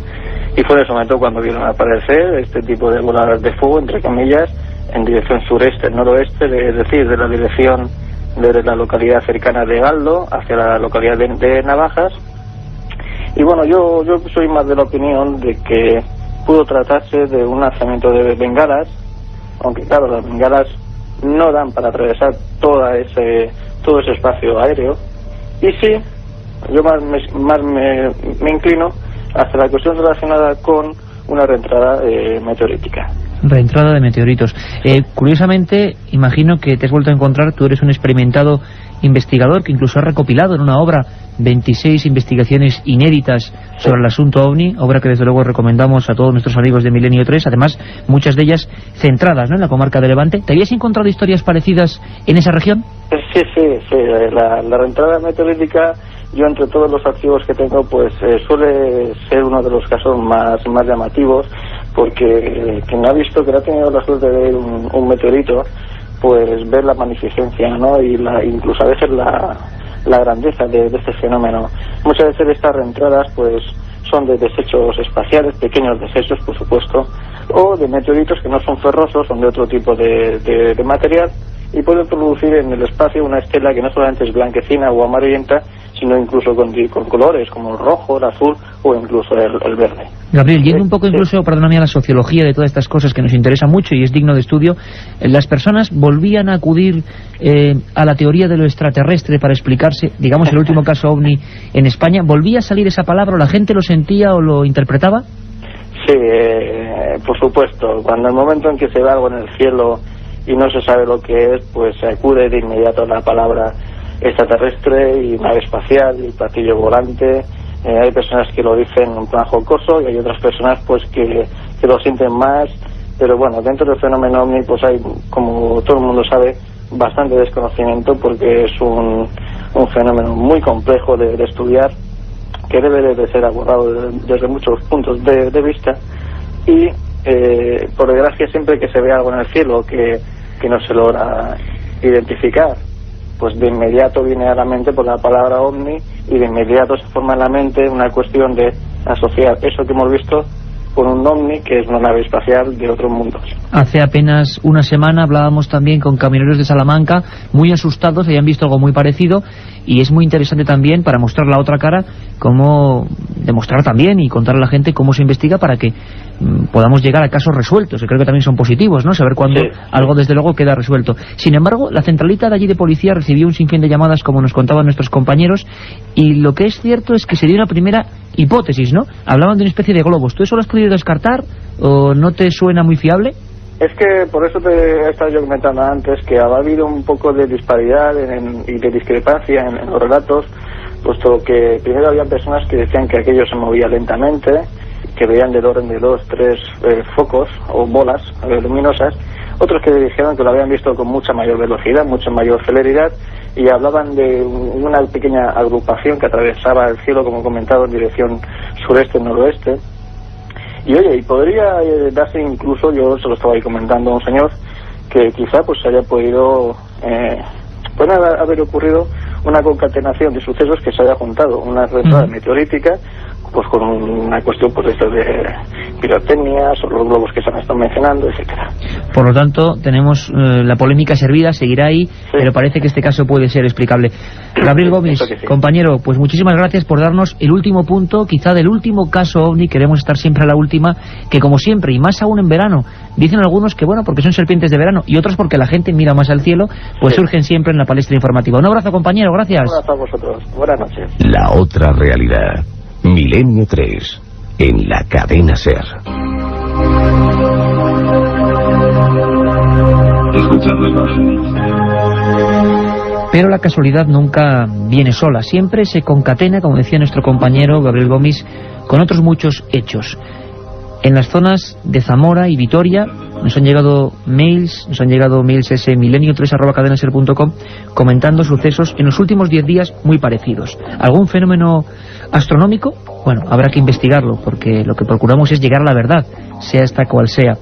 Y fue en ese momento cuando vieron aparecer este tipo de bolas de fuego, entre comillas, en dirección sureste-noroeste, es decir, de la dirección de la localidad cercana de Galdo hacia la localidad de Navajas. Y bueno, yo soy más de la opinión de que pudo tratarse de un lanzamiento de bengalas, aunque claro, las bengalas no dan para atravesar todo ese espacio aéreo. Y sí, yo más me inclino hacia la cuestión relacionada con una reentrada meteorítica. Reentrada de meteoritos. Curiosamente, imagino que te has vuelto a encontrar, tú eres un experimentado investigador que incluso ha recopilado en una obra 26 investigaciones inéditas sobre el asunto OVNI, obra que desde luego recomendamos a todos nuestros amigos de Milenio 3, además muchas de ellas centradas, ¿no?, en la comarca de Levante. ¿Te habías encontrado historias parecidas en esa región? Sí, la reentrada meteorítica, yo entre todos los archivos que tengo, pues suele ser uno de los casos más llamativos, porque quien ha visto, que ha tenido la suerte de ver un meteorito, pues ver la magnificencia, ¿no? Y incluso a veces la grandeza de este fenómeno. Muchas veces estas reentradas pues son de desechos espaciales, pequeños desechos por supuesto, o de meteoritos que no son ferrosos, son de otro tipo de material, y pueden producir en el espacio una estela que no solamente es blanquecina o amarillenta, sino incluso con colores como el rojo, el azul o incluso el verde. Gabriel, yendo un poco incluso, perdóname, a la sociología de todas estas cosas que nos interesa mucho y es digno de estudio, las personas volvían a acudir a la teoría de lo extraterrestre para explicarse, digamos, el último caso OVNI en España. ¿Volvía a salir esa palabra o la gente lo sentía o lo interpretaba? Sí, por supuesto. Cuando el momento en que se ve algo en el cielo y no se sabe lo que es, pues se acude de inmediato a la palabra extraterrestre y nave espacial y platillo volante. Hay personas que lo dicen en plan jocoso y hay otras personas pues que lo sienten más, pero bueno, dentro del fenómeno OVNI pues hay, como todo el mundo sabe, bastante desconocimiento, porque es un fenómeno muy complejo de estudiar, que debe de ser abordado desde muchos puntos de vista, y por desgracia siempre que se ve algo en el cielo que no se logra identificar, pues de inmediato viene a la mente por la palabra OVNI, y de inmediato se forma en la mente una cuestión de asociar eso que hemos visto con un OVNI, que es una nave espacial de otros mundos. Hace apenas una semana hablábamos también con camioneros de Salamanca, muy asustados, habían visto algo muy parecido, y es muy interesante también, para mostrar la otra cara, cómo demostrar también y contar a la gente cómo se investiga para que podamos llegar a casos resueltos, que creo que también son positivos, ¿no? Saber cuándo algo desde luego queda resuelto. Sin embargo, la centralita de allí de policía recibió un sinfín de llamadas, como nos contaban nuestros compañeros, y lo que es cierto es que se dio una primera hipótesis, ¿no? Hablaban de una especie de globos. ¿Tú eso lo has podido descartar o no te suena muy fiable? Es que por eso te he estado yo comentando antes que ha habido un poco de disparidad y de discrepancia en los relatos, puesto que primero había personas que decían que aquello se movía lentamente, que veían del orden de 2, 3 focos o bolas luminosas, otros que dijeron que lo habían visto con mucha mayor velocidad, mucha mayor celeridad, y hablaban de una pequeña agrupación que atravesaba el cielo, como he comentado, en dirección sureste-noroeste. Y oye, y podría darse incluso, yo se lo estaba ahí comentando a un señor, que quizá pues haya podido, puede haber ocurrido una concatenación de sucesos que se haya juntado, una reentrada meteorítica, pues con una cuestión pues esto de pirotecnias o los globos que se han estado mencionando, etcétera. Por lo tanto, tenemos la polémica servida, seguirá ahí, pero parece que este caso puede ser explicable. Gabriel Gomis, compañero, pues muchísimas gracias por darnos el último punto, quizá del último caso OVNI. Queremos estar siempre a la última, que como siempre, y más aún en verano, dicen algunos que bueno, porque son serpientes de verano, y otros porque la gente mira más al cielo, pues surgen siempre en la palestra informativa. Un abrazo, compañero, gracias. Un abrazo a vosotros, buenas noches. La otra realidad, Milenio 3, en la cadena SER. Pero la casualidad nunca viene sola, siempre se concatena, como decía nuestro compañero Gabriel Gomis, con otros muchos hechos. En las zonas de Zamora y Vitoria nos han llegado mails ese milenio3@cadenaser.com comentando sucesos en los últimos 10 días muy parecidos. ¿Algún fenómeno astronómico? Bueno, habrá que investigarlo, porque lo que procuramos es llegar a la verdad, sea esta cual sea.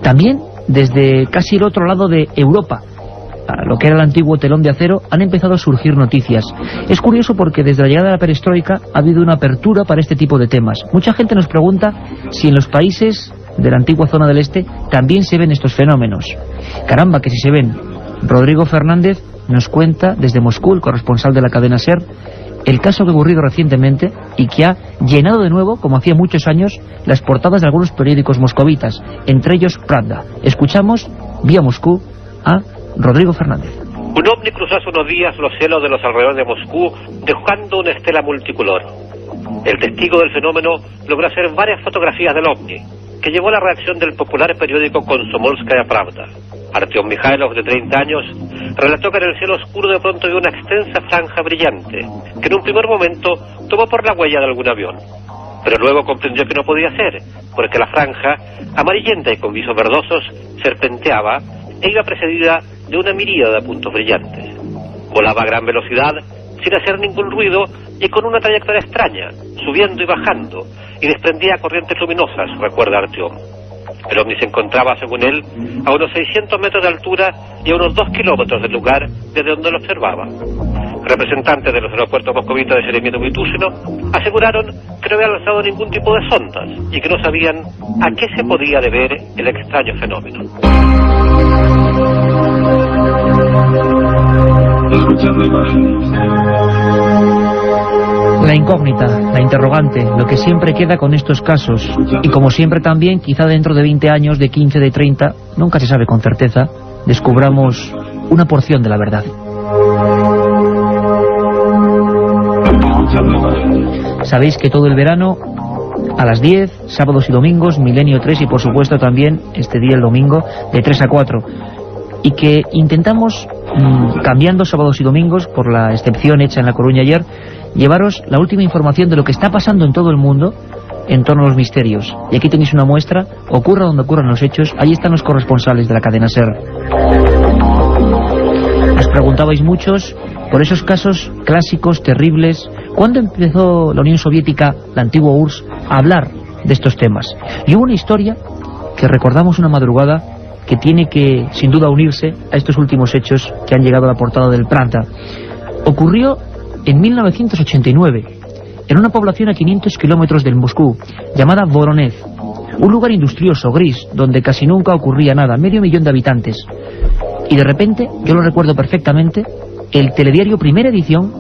También desde casi el otro lado de Europa, a lo que era el antiguo telón de acero, han empezado a surgir noticias. Es curioso porque desde la llegada de la perestroika ha habido una apertura para este tipo de temas. Mucha gente nos pregunta si en los países de la antigua zona del este también se ven estos fenómenos. Caramba, que si se ven. Rodrigo Fernández nos cuenta desde Moscú, el corresponsal de la cadena SER, el caso que ha ocurrido recientemente y que ha llenado de nuevo, como hacía muchos años, las portadas de algunos periódicos moscovitas, entre ellos Pravda. Escuchamos, vía Moscú, a Rodrigo Fernández. Un ovni cruzó hace unos días los cielos de los alrededores de Moscú, dejando una estela multicolor. El testigo del fenómeno logró hacer varias fotografías del ovni, que llevó a la reacción del popular periódico Komsomolskaya Pravda. Artyom Mikhailov, de 30 años, relató que en el cielo oscuro de pronto vio una extensa franja brillante, que en un primer momento tomó por la huella de algún avión. Pero luego comprendió que no podía ser, porque la franja, amarillenta y con visos verdosos, serpenteaba e iba precedida de una miríada de puntos brillantes. Volaba a gran velocidad, sin hacer ningún ruido y con una trayectoria extraña, subiendo y bajando, y desprendía corrientes luminosas, recuerda Artyom. El ovni se encontraba, según él, a unos 600 metros de altura y a unos 2 kilómetros del lugar desde donde lo observaba. Representantes de los aeropuertos moscovitas de Sheremetyevo y Túsino aseguraron que no habían lanzado ningún tipo de sondas y que no sabían a qué se podía deber el extraño fenómeno. La incógnita, la interrogante, lo que siempre queda con estos casos. Y como siempre también, quizá dentro de 20 años, de 15, de 30, nunca se sabe con certeza, descubramos una porción de la verdad. Sabéis que todo el verano, a las 10, sábados y domingos, Milenio 3 y por supuesto también este día el domingo, de 3 a 4. Y que intentamos, cambiando sábados y domingos, por la excepción hecha en La Coruña ayer, llevaros la última información de lo que está pasando en todo el mundo en torno a los misterios. Y aquí tenéis una muestra, ocurra donde ocurran los hechos, ahí están los corresponsales de la cadena SER. Os preguntabais muchos por esos casos clásicos, terribles. ¿Cuándo empezó la Unión Soviética, la antigua URSS, a hablar de estos temas? Y hubo una historia que recordamos una madrugada que tiene que, sin duda, unirse a estos últimos hechos que han llegado a la portada del Pravda. Ocurrió en 1989, en una población a 500 kilómetros del Moscú, llamada Voronezh, un lugar industrioso, gris, donde casi nunca ocurría nada, 500.000 de habitantes. Y de repente, yo lo recuerdo perfectamente, el telediario Primera Edición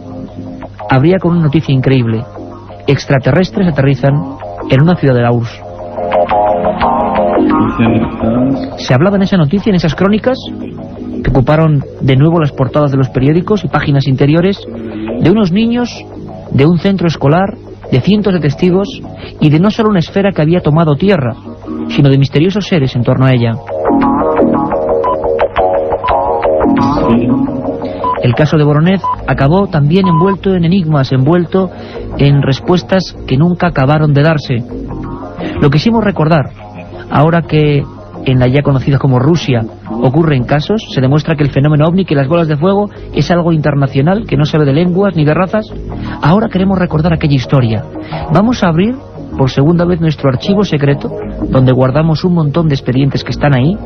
abría con una noticia increíble: extraterrestres aterrizan en una ciudad de la URSS. Se hablaba en esa noticia, en esas crónicas, que ocuparon de nuevo las portadas de los periódicos y páginas interiores, de unos niños, de un centro escolar, de cientos de testigos y de no solo una esfera que había tomado tierra, sino de misteriosos seres en torno a ella. El caso de Voronezh acabó también envuelto en enigmas, envuelto en respuestas que nunca acabaron de darse. Lo quisimos recordar, ahora que en la ya conocida como Rusia ocurren casos, se demuestra que el fenómeno ovni, que las bolas de fuego, es algo internacional, que no se ve de lenguas ni de razas. Ahora queremos recordar aquella historia. Vamos a abrir por segunda vez nuestro archivo secreto, donde guardamos un montón de expedientes que están ahí,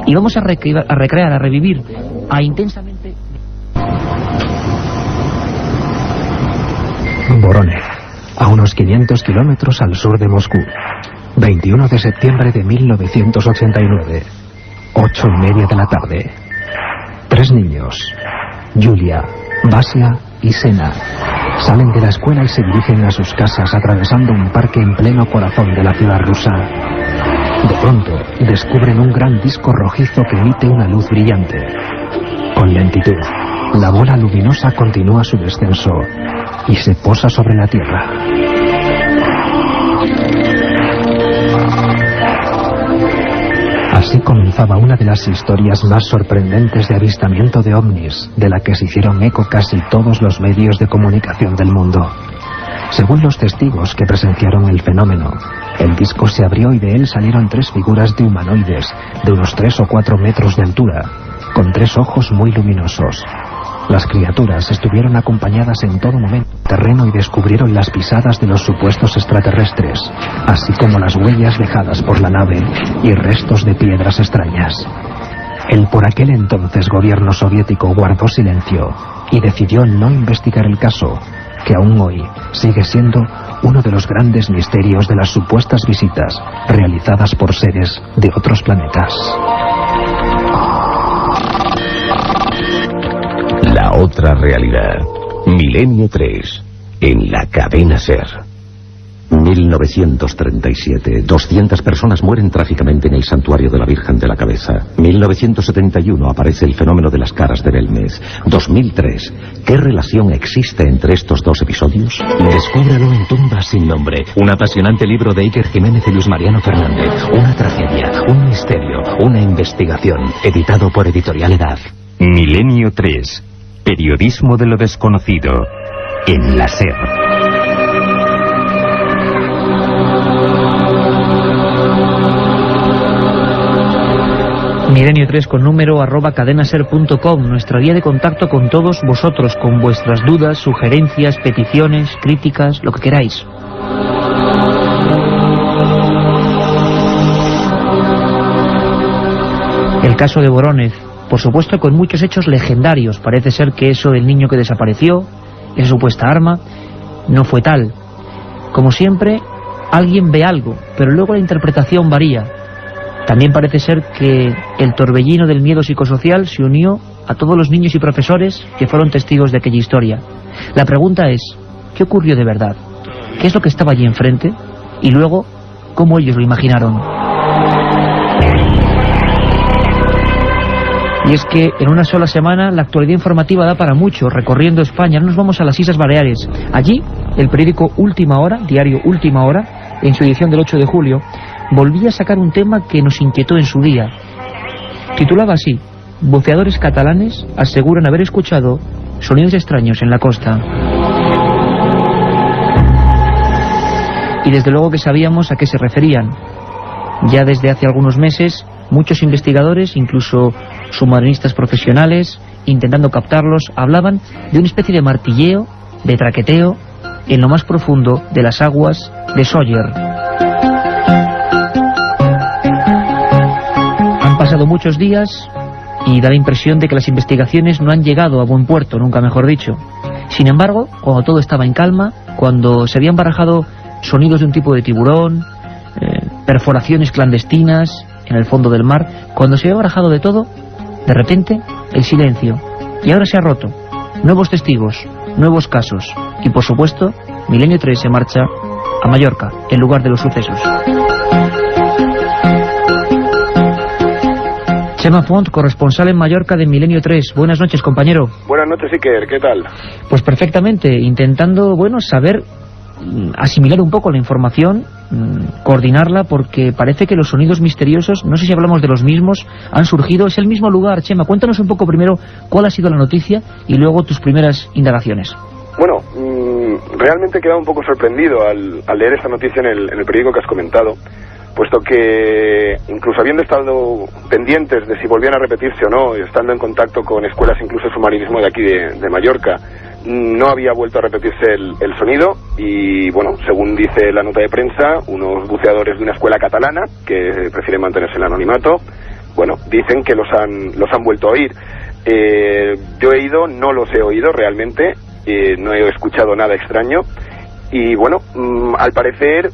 y vamos a recrear, a revivir, a intensamente... Voronezh, a unos 500 kilómetros al sur de Moscú. 21 de septiembre de 1989, 8:30 de la tarde. 3 niños, Yulia, Vasia y Sena, salen de la escuela y se dirigen a sus casas atravesando un parque en pleno corazón de la ciudad rusa. De pronto, descubren un gran disco rojizo que emite una luz brillante. Con lentitud, la bola luminosa continúa su descenso y se posa sobre la Tierra. Así comenzaba una de las historias más sorprendentes de avistamiento de ovnis, de la que se hicieron eco casi todos los medios de comunicación del mundo. Según los testigos que presenciaron el fenómeno, el disco se abrió y de él salieron 3 figuras de humanoides de unos 3 o 4 metros de altura, con 3 ojos muy luminosos. Las criaturas estuvieron acompañadas en todo momento del terreno y descubrieron las pisadas de los supuestos extraterrestres, así como las huellas dejadas por la nave y restos de piedras extrañas. El por aquel entonces gobierno soviético guardó silencio y decidió no investigar el caso, que aún hoy sigue siendo uno de los grandes misterios de las supuestas visitas realizadas por seres de otros planetas. La otra realidad. Milenio 3. En la cadena SER. 1937. 200 personas mueren trágicamente en el santuario de la Virgen de la Cabeza. 1971. Aparece el fenómeno de las caras de Belmez. 2003. ¿Qué relación existe entre estos dos episodios? Descúbralo en Tumbas sin nombre. Un apasionante libro de Iker Jiménez y Luis Mariano Fernández. Una tragedia, un misterio, una investigación. Editado por Editorial Edad. Milenio 3. Periodismo de lo desconocido. En la SER. Milenio3 con número @cadenaser.com, nuestra vía de contacto con todos vosotros, con vuestras dudas, sugerencias, peticiones, críticas, lo que queráis. El caso de Vorónezh, por supuesto con muchos hechos legendarios. Parece ser que eso del niño que desapareció, esa supuesta arma, no fue tal. Como siempre, alguien ve algo, pero luego la interpretación varía. También parece ser que el torbellino del miedo psicosocial se unió a todos los niños y profesores que fueron testigos de aquella historia. La pregunta es, ¿qué ocurrió de verdad? ¿Qué es lo que estaba allí enfrente? Y luego, ¿cómo ellos lo imaginaron? Y es que en una sola semana la actualidad informativa da para mucho, recorriendo España. Nos vamos a las Islas Baleares. Allí, el periódico Última Hora, diario Última Hora, en su edición del 8 de julio, volvía a sacar un tema que nos inquietó en su día. Titulaba así: buceadores catalanes aseguran haber escuchado sonidos extraños en la costa. Y desde luego que sabíamos a qué se referían. Ya desde hace algunos meses, muchos investigadores, incluso submarinistas profesionales, intentando captarlos, hablaban de una especie de martilleo, de traqueteo, en lo más profundo de las aguas de Sawyer. Han pasado muchos días y da la impresión de que las investigaciones no han llegado a buen puerto, nunca mejor dicho. Sin embargo, cuando todo estaba en calma, cuando se habían barajado sonidos de un tipo de tiburón, perforaciones clandestinas en el fondo del mar, cuando se había barajado de todo, de repente, el silencio. Y ahora se ha roto. Nuevos testigos, nuevos casos. Y por supuesto, Milenio3 se marcha a Mallorca, en lugar de los sucesos. Chema Font, corresponsal en Mallorca de Milenio3. Buenas noches, compañero. Buenas noches, Iker. ¿Qué tal? Pues perfectamente, intentando, saber, asimilar un poco la información, coordinarla, porque parece que los sonidos misteriosos, no sé si hablamos de los mismos, han surgido. Es el mismo lugar. Chema, cuéntanos un poco primero cuál ha sido la noticia y luego tus primeras indagaciones. Bueno, realmente he quedado un poco sorprendido al leer esta noticia en el periódico que has comentado, puesto que incluso habiendo estado pendientes de si volvían a repetirse o no, estando en contacto con escuelas incluso de submarinismo de aquí de Mallorca, no había vuelto a repetirse el sonido. Y bueno, según dice la nota de prensa, unos buceadores de una escuela catalana que prefieren mantenerse en el anonimato, bueno, dicen que los han vuelto a oír. Yo he ido, no los he oído realmente, no he escuchado nada extraño. Y bueno, al parecer,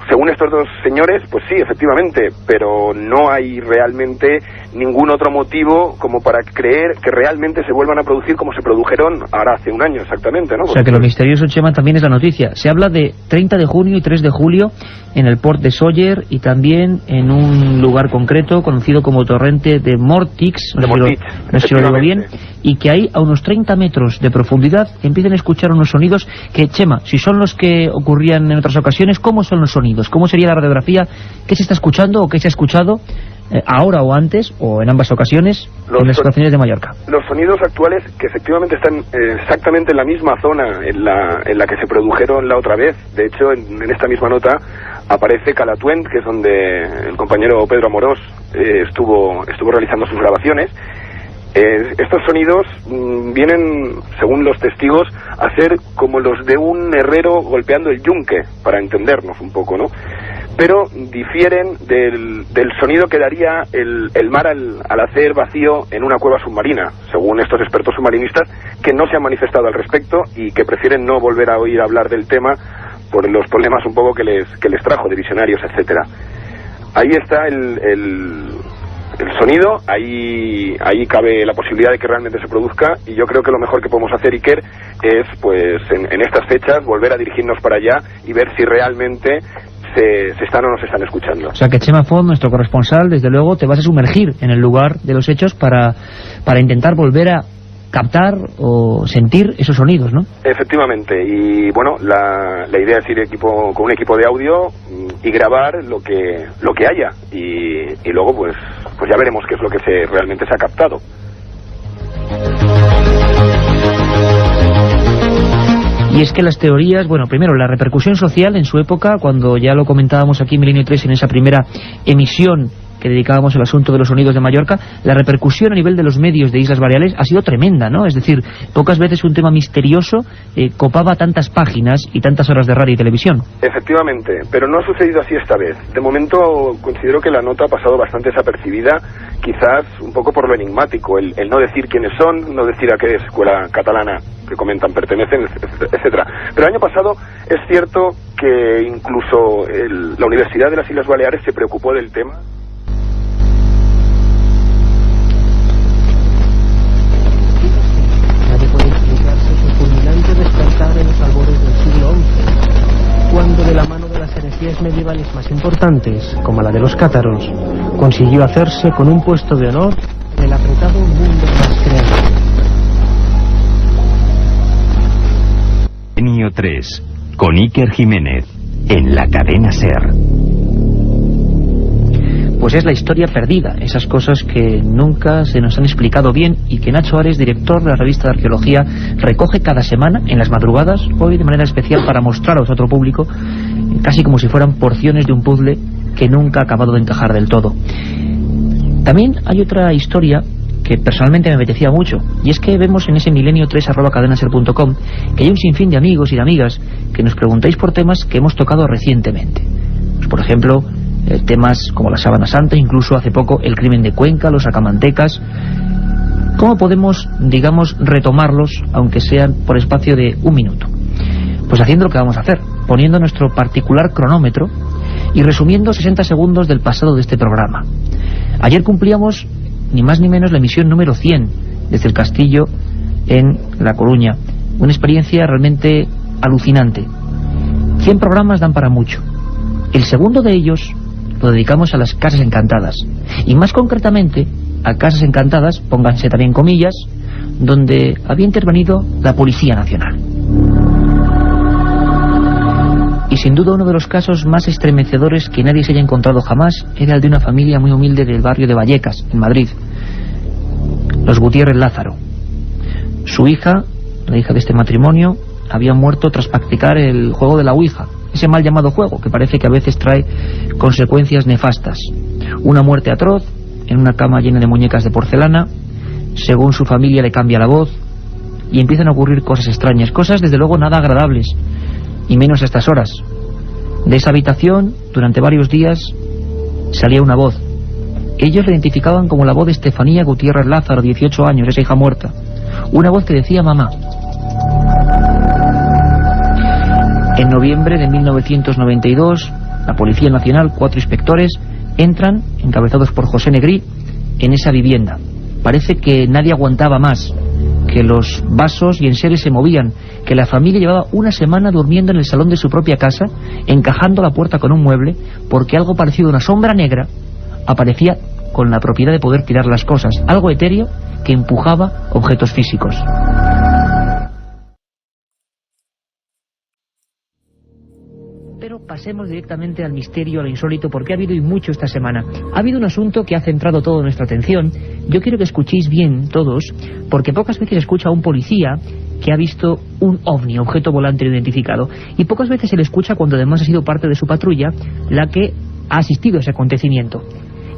según estos dos señores, pues sí, efectivamente, pero no hay realmente ningún otro motivo como para creer que realmente se vuelvan a producir como se produjeron ahora hace un año exactamente, ¿no? O sea que lo misterioso, Chema, también es la noticia. Se habla de 30 de junio y 3 de julio en el port de Sawyer y también en un lugar concreto conocido como torrente de Mortix, no sé si lo digo bien, y que ahí a unos 30 metros de profundidad empiezan a escuchar unos sonidos que, Chema, si son los que ocurrían en otras ocasiones, ¿cómo son los sonidos? ¿Cómo sería la radiografía? ¿Qué se está escuchando o qué se ha escuchado ahora o antes, o en ambas ocasiones, en las ocasiones de Mallorca? Los sonidos actuales, que efectivamente están exactamente en la misma zona en la que se produjeron la otra vez. De hecho, en esta misma nota aparece Calatuent, que es donde el compañero Pedro Amorós estuvo realizando sus grabaciones. Estos sonidos vienen, según los testigos, a ser como los de un herrero golpeando el yunque, para entendernos un poco, ¿no? Pero difieren del sonido que daría el mar al hacer vacío en una cueva submarina, según estos expertos submarinistas, que no se han manifestado al respecto y que prefieren no volver a oír hablar del tema por los problemas un poco que les trajo de visionarios, etcétera. Ahí está el sonido, ahí cabe la posibilidad de que realmente se produzca, y yo creo que lo mejor que podemos hacer, Iker, es pues en estas fechas volver a dirigirnos para allá y ver si realmente se están o no se están escuchando. O sea que Chema Font, nuestro corresponsal, desde luego te vas a sumergir en el lugar de los hechos para intentar volver a captar o sentir esos sonidos, ¿no? Efectivamente, y bueno, la idea es ir con un equipo de audio y grabar lo que haya, y luego pues ya veremos qué es lo que realmente se ha captado. Y es que las teorías, bueno, primero la repercusión social en su época, cuando ya lo comentábamos aquí en Milenio3 en esa primera emisión que dedicábamos al asunto de los sonidos de Mallorca, la repercusión a nivel de los medios de Islas Baleares ha sido tremenda, ¿no? Es decir, pocas veces un tema misterioso copaba tantas páginas y tantas horas de radio y televisión. Efectivamente, pero no ha sucedido así esta vez. De momento considero que la nota ha pasado bastante desapercibida, quizás un poco por lo enigmático, el no decir quiénes son, no decir a qué escuela catalana que comentan pertenecen, etcétera. Pero el año pasado es cierto que incluso la Universidad de las Islas Baleares se preocupó del tema. Nadie puede explicarse su fulminante despertar en los albores del siglo XI, cuando de la mano de las herejías medievales más importantes, como la de los cátaros, consiguió hacerse con un puesto de honor en el apretado mundo más creado. Milenio 3, con Iker Jiménez, en la cadena SER. Pues es la historia perdida, esas cosas que nunca se nos han explicado bien y que Nacho Ares, director de la revista de arqueología, recoge cada semana en las madrugadas, hoy de manera especial para mostraros a otro público, casi como si fueran porciones de un puzzle que nunca ha acabado de encajar del todo. También hay otra historia que personalmente me apetecía mucho, y es que vemos en ese milenio3@cadenaser.com que hay un sinfín de amigos y de amigas que nos preguntáis por temas que hemos tocado recientemente. Pues, por ejemplo, temas como la Sábana Santa, incluso hace poco el crimen de Cuenca, los sacamantecas. ¿Cómo podemos, digamos, retomarlos, aunque sean por espacio de un minuto? Pues haciendo lo que vamos a hacer, poniendo nuestro particular cronómetro y resumiendo 60 segundos del pasado de este programa. Ayer cumplíamos ni más ni menos la emisión número 100 desde el Castillo en La Coruña. Una experiencia realmente alucinante. 100 programas dan para mucho. El segundo de ellos lo dedicamos a las casas encantadas. Y más concretamente a casas encantadas, pónganse también comillas, donde había intervenido la Policía Nacional. Y sin duda uno de los casos más estremecedores que nadie se haya encontrado jamás era el de una familia muy humilde del barrio de Vallecas, en Madrid. Los Gutiérrez Lázaro. Su hija, la hija de este matrimonio, había muerto tras practicar el juego de la Ouija, ese mal llamado juego que parece que a veces trae consecuencias nefastas. Una muerte atroz, en una cama llena de muñecas de porcelana. Según su familia le cambia la voz y empiezan a ocurrir cosas extrañas, cosas desde luego nada agradables, y menos a estas horas. De esa habitación, durante varios días, salía una voz. Ellos la identificaban como la voz de Estefanía Gutiérrez Lázaro, 18 años, esa hija muerta. Una voz que decía mamá. En noviembre de 1992, la Policía Nacional, 4 inspectores, entran, encabezados por José Negrí, en esa vivienda. Parece que nadie aguantaba más, que los vasos y enseres se movían, que la familia llevaba una semana durmiendo en el salón de su propia casa, encajando la puerta con un mueble, porque algo parecido a una sombra negra aparecía con la propiedad de poder tirar las cosas, algo etéreo que empujaba objetos físicos. Pero pasemos directamente al misterio, al insólito, porque ha habido y mucho esta semana. Ha habido un asunto que ha centrado toda nuestra atención. Yo quiero que escuchéis bien todos, porque pocas veces escucha a un policía que ha visto un ovni, objeto volante identificado, y pocas veces se le escucha cuando además ha sido parte de su patrulla la que ha asistido a ese acontecimiento.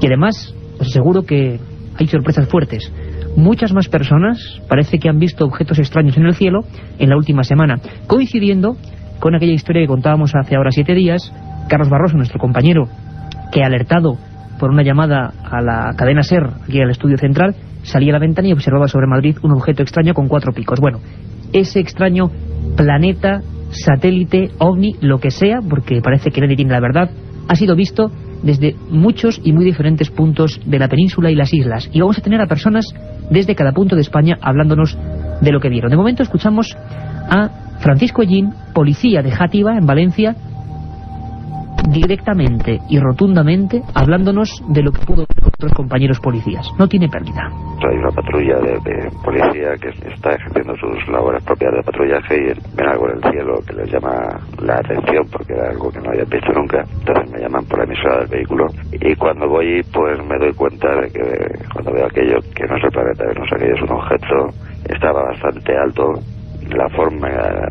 Y además, os aseguro que hay sorpresas fuertes. Muchas más personas parece que han visto objetos extraños en el cielo en la última semana, coincidiendo con aquella historia que contábamos hace ahora 7 días. Carlos Barroso, nuestro compañero, que alertado por una llamada a la cadena SER, aquí al estudio central, salía a la ventana y observaba sobre Madrid un objeto extraño con 4 picos. Bueno, ese extraño planeta, satélite, ovni, lo que sea, porque parece que nadie tiene la verdad, ha sido visto desde muchos y muy diferentes puntos de la península y las islas. Y vamos a tener a personas desde cada punto de España hablándonos de lo que vieron. De momento escuchamos a Francisco Ellín, policía de Játiva, en Valencia, directamente y rotundamente hablándonos de lo que pudo ver con otros compañeros policías. No tiene pérdida. Hay una patrulla de policía que está ejerciendo sus labores propias de patrullaje y ven algo en el cielo que les llama la atención porque era algo que no habían visto nunca. Entonces me llaman por la emisora del vehículo y cuando voy pues me doy cuenta de que cuando veo aquello que no es el planeta Venus, aquello es un objeto, estaba bastante alto. La forma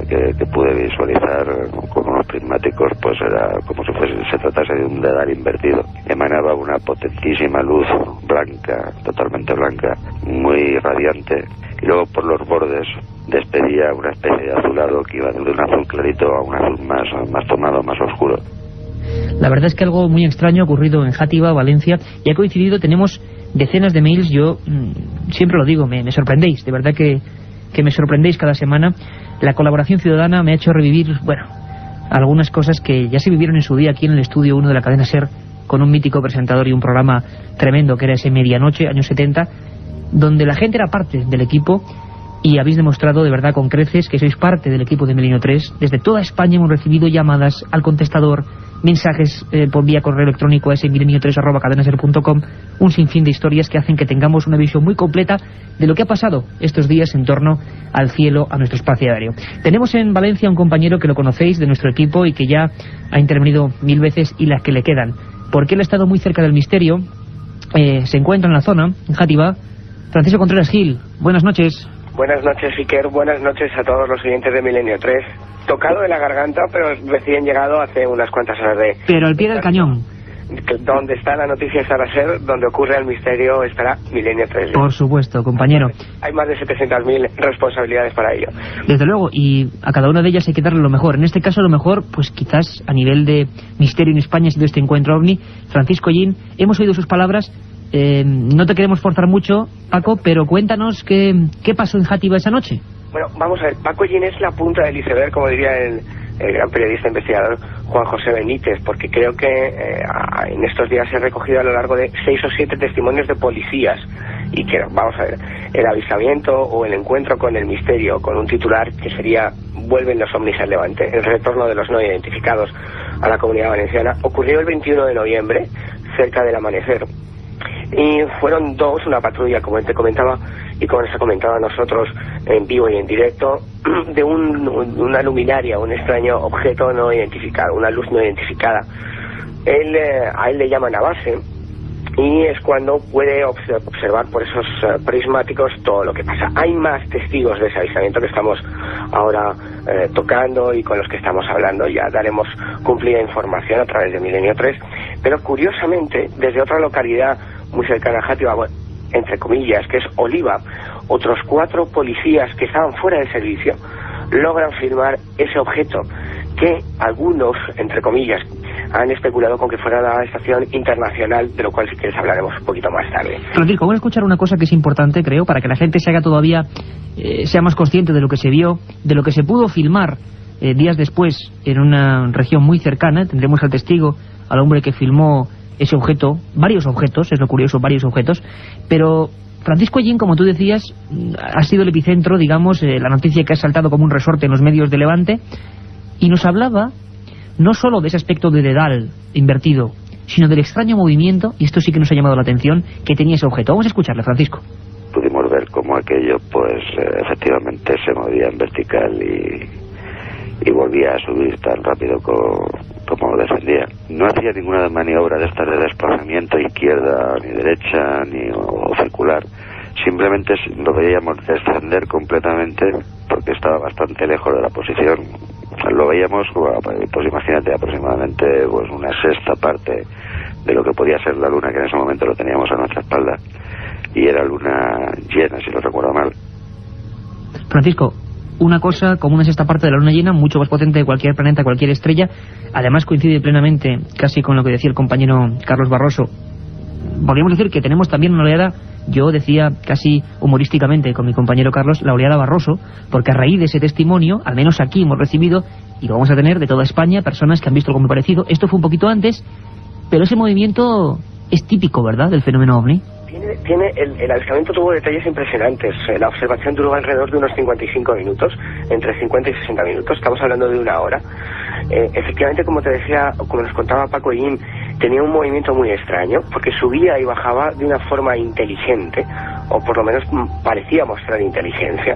que pude visualizar con unos prismáticos, pues era como si se tratase de un dedal invertido. Emanaba una potentísima luz blanca, totalmente blanca, muy radiante, y luego por los bordes despedía una especie de azulado que iba de un azul clarito a un azul más tomado, más oscuro. La verdad es que algo muy extraño ha ocurrido en Játiva, Valencia, y ha coincidido. Tenemos decenas de mails. Yo siempre lo digo, me sorprendéis, de verdad que me sorprendéis cada semana. La colaboración ciudadana me ha hecho revivir, bueno, algunas cosas que ya se vivieron en su día aquí en el estudio 1 de la cadena SER, con un mítico presentador y un programa tremendo que era ese Medianoche, años 70, donde la gente era parte del equipo, y habéis demostrado de verdad con creces que sois parte del equipo de Milenio 3. Desde toda España hemos recibido llamadas al contestador, mensajes por vía correo electrónico a ese milenio3@cadenaser.com, un sinfín de historias que hacen que tengamos una visión muy completa de lo que ha pasado estos días en torno al cielo, a nuestro espacio aéreo. Tenemos en Valencia un compañero que lo conocéis de nuestro equipo y que ya ha intervenido 1000 veces, y las que le quedan, porque él ha estado muy cerca del misterio. Se encuentra en la zona, en Játiva. Francisco Contreras Gil, buenas noches. Buenas noches, Iker. Buenas noches a todos los oyentes de Milenio 3. Tocado de la garganta, pero recién llegado hace unas cuantas horas de... Pero al pie del cañón. Donde está la noticia estará SER, donde ocurre el misterio estará Milenio 3. Por supuesto, compañero. Hay más de 700.000 responsabilidades para ello. Desde luego, y a cada una de ellas hay que darle lo mejor. En este caso, lo mejor, pues quizás a nivel de misterio en España ha sido este encuentro OVNI. Francisco Gin, hemos oído sus palabras. No te queremos forzar mucho, Paco, pero cuéntanos qué pasó en Játiva esa noche. Bueno, vamos a ver, Paco Gin es la punta del iceberg, como diría el gran periodista investigador Juan José Benítez, porque creo que en estos días se ha recogido a lo largo de 6 o 7 testimonios de policías, y que, vamos a ver, el avistamiento o el encuentro con el misterio, con un titular que sería "Vuelven los ovnis al Levante", el retorno de los no identificados a la Comunidad Valenciana, ocurrió el 21 de noviembre, cerca del amanecer. Y fueron dos, una patrulla, como te comentaba, y como nos ha comentado a nosotros en vivo y en directo, de una luminaria, un extraño objeto no identificado, una luz no identificada. A él le llaman a base, y es cuando puede observar por esos prismáticos todo lo que pasa. Hay más testigos de ese avistamiento que estamos ahora tocando y con los que estamos hablando. Ya daremos cumplida información a través de Milenio 3, pero curiosamente, desde otra localidad muy cercana a Játiva, bueno, entre comillas, que es Oliva, otros 4 policías que estaban fuera de servicio logran filmar ese objeto que algunos, entre comillas, han especulado con que fuera la estación internacional, de lo cual si quieres hablaremos un poquito más tarde. Francisco, voy a escuchar una cosa que es importante, creo, para que la gente se haga todavía, sea más consciente de lo que se vio, de lo que se pudo filmar días después en una región muy cercana. Tendremos al testigo, al hombre que filmó ese objeto, varios objetos, es lo curioso, varios objetos, pero Francisco Gin, como tú decías, ha sido el epicentro, digamos, la noticia que ha saltado como un resorte en los medios de Levante, y nos hablaba no solo de ese aspecto de dedal invertido, sino del extraño movimiento, y esto sí que nos ha llamado la atención, que tenía ese objeto. Vamos a escucharle, Francisco. Pudimos ver cómo aquello, pues, efectivamente se movía en vertical y volvía a subir tan rápido como descendía. No hacía ninguna maniobra de estas de desplazamiento izquierda ni derecha o circular. Simplemente lo veíamos descender completamente porque estaba bastante lejos de la posición. Lo veíamos, pues imagínate, aproximadamente pues una sexta parte de lo que podía ser la luna, que en ese momento lo teníamos a nuestra espalda, y era luna llena, si no recuerdo mal. Francisco, una cosa como una sexta parte de la luna llena, mucho más potente de cualquier planeta, cualquier estrella. Además coincide plenamente casi con lo que decía el compañero Carlos Barroso. Podríamos decir que tenemos también una oleada, yo decía casi humorísticamente con mi compañero Carlos, la oleada Barroso, porque a raíz de ese testimonio, al menos aquí hemos recibido, y lo vamos a tener de toda España, personas que han visto algo muy parecido. Esto fue un poquito antes, pero ese movimiento es típico, ¿verdad?, del fenómeno OVNI. El avistamiento tuvo detalles impresionantes. La observación duró alrededor de unos 55 minutos, entre 50 y 60 minutos, estamos hablando de una hora. Efectivamente, como te decía, como nos contaba Paco Gin, tenía un movimiento muy extraño, porque subía y bajaba de una forma inteligente, o por lo menos parecía mostrar inteligencia.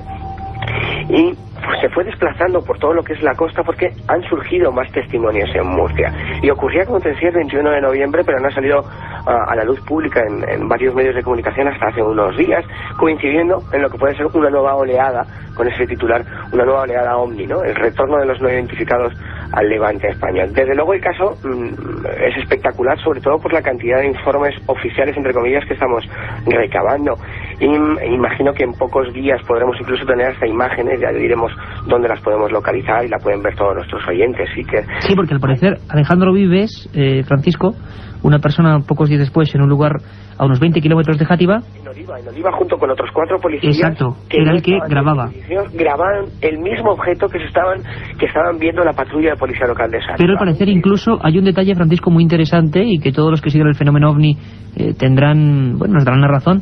y pues se fue desplazando por todo lo que es la costa porque han surgido más testimonios en Murcia. Y ocurría, como te decía, el 21 de noviembre, pero no ha salido a la luz pública en varios medios de comunicación hasta hace unos días, coincidiendo en lo que puede ser una nueva oleada, con ese titular, una nueva oleada OVNI, ¿no? El retorno de los no identificados al levante español. Desde luego el caso es espectacular, sobre todo por la cantidad de informes oficiales, entre comillas, que estamos recabando. Y imagino que en pocos días podremos incluso tener hasta imágenes, ya diremos dónde las podemos localizar y la pueden ver todos nuestros oyentes. Sí, porque al parecer Alejandro Vives, Francisco, una persona pocos días después en un lugar a unos 20 kilómetros de Játiva, en Oliva, junto con otros 4 policías, exacto, que era el que grababa. Grababan el mismo objeto que estaban viendo la patrulla de policía local de Sátiva. Pero al parecer incluso hay un detalle, Francisco, muy interesante, y que todos los que siguen el fenómeno OVNI nos darán la razón,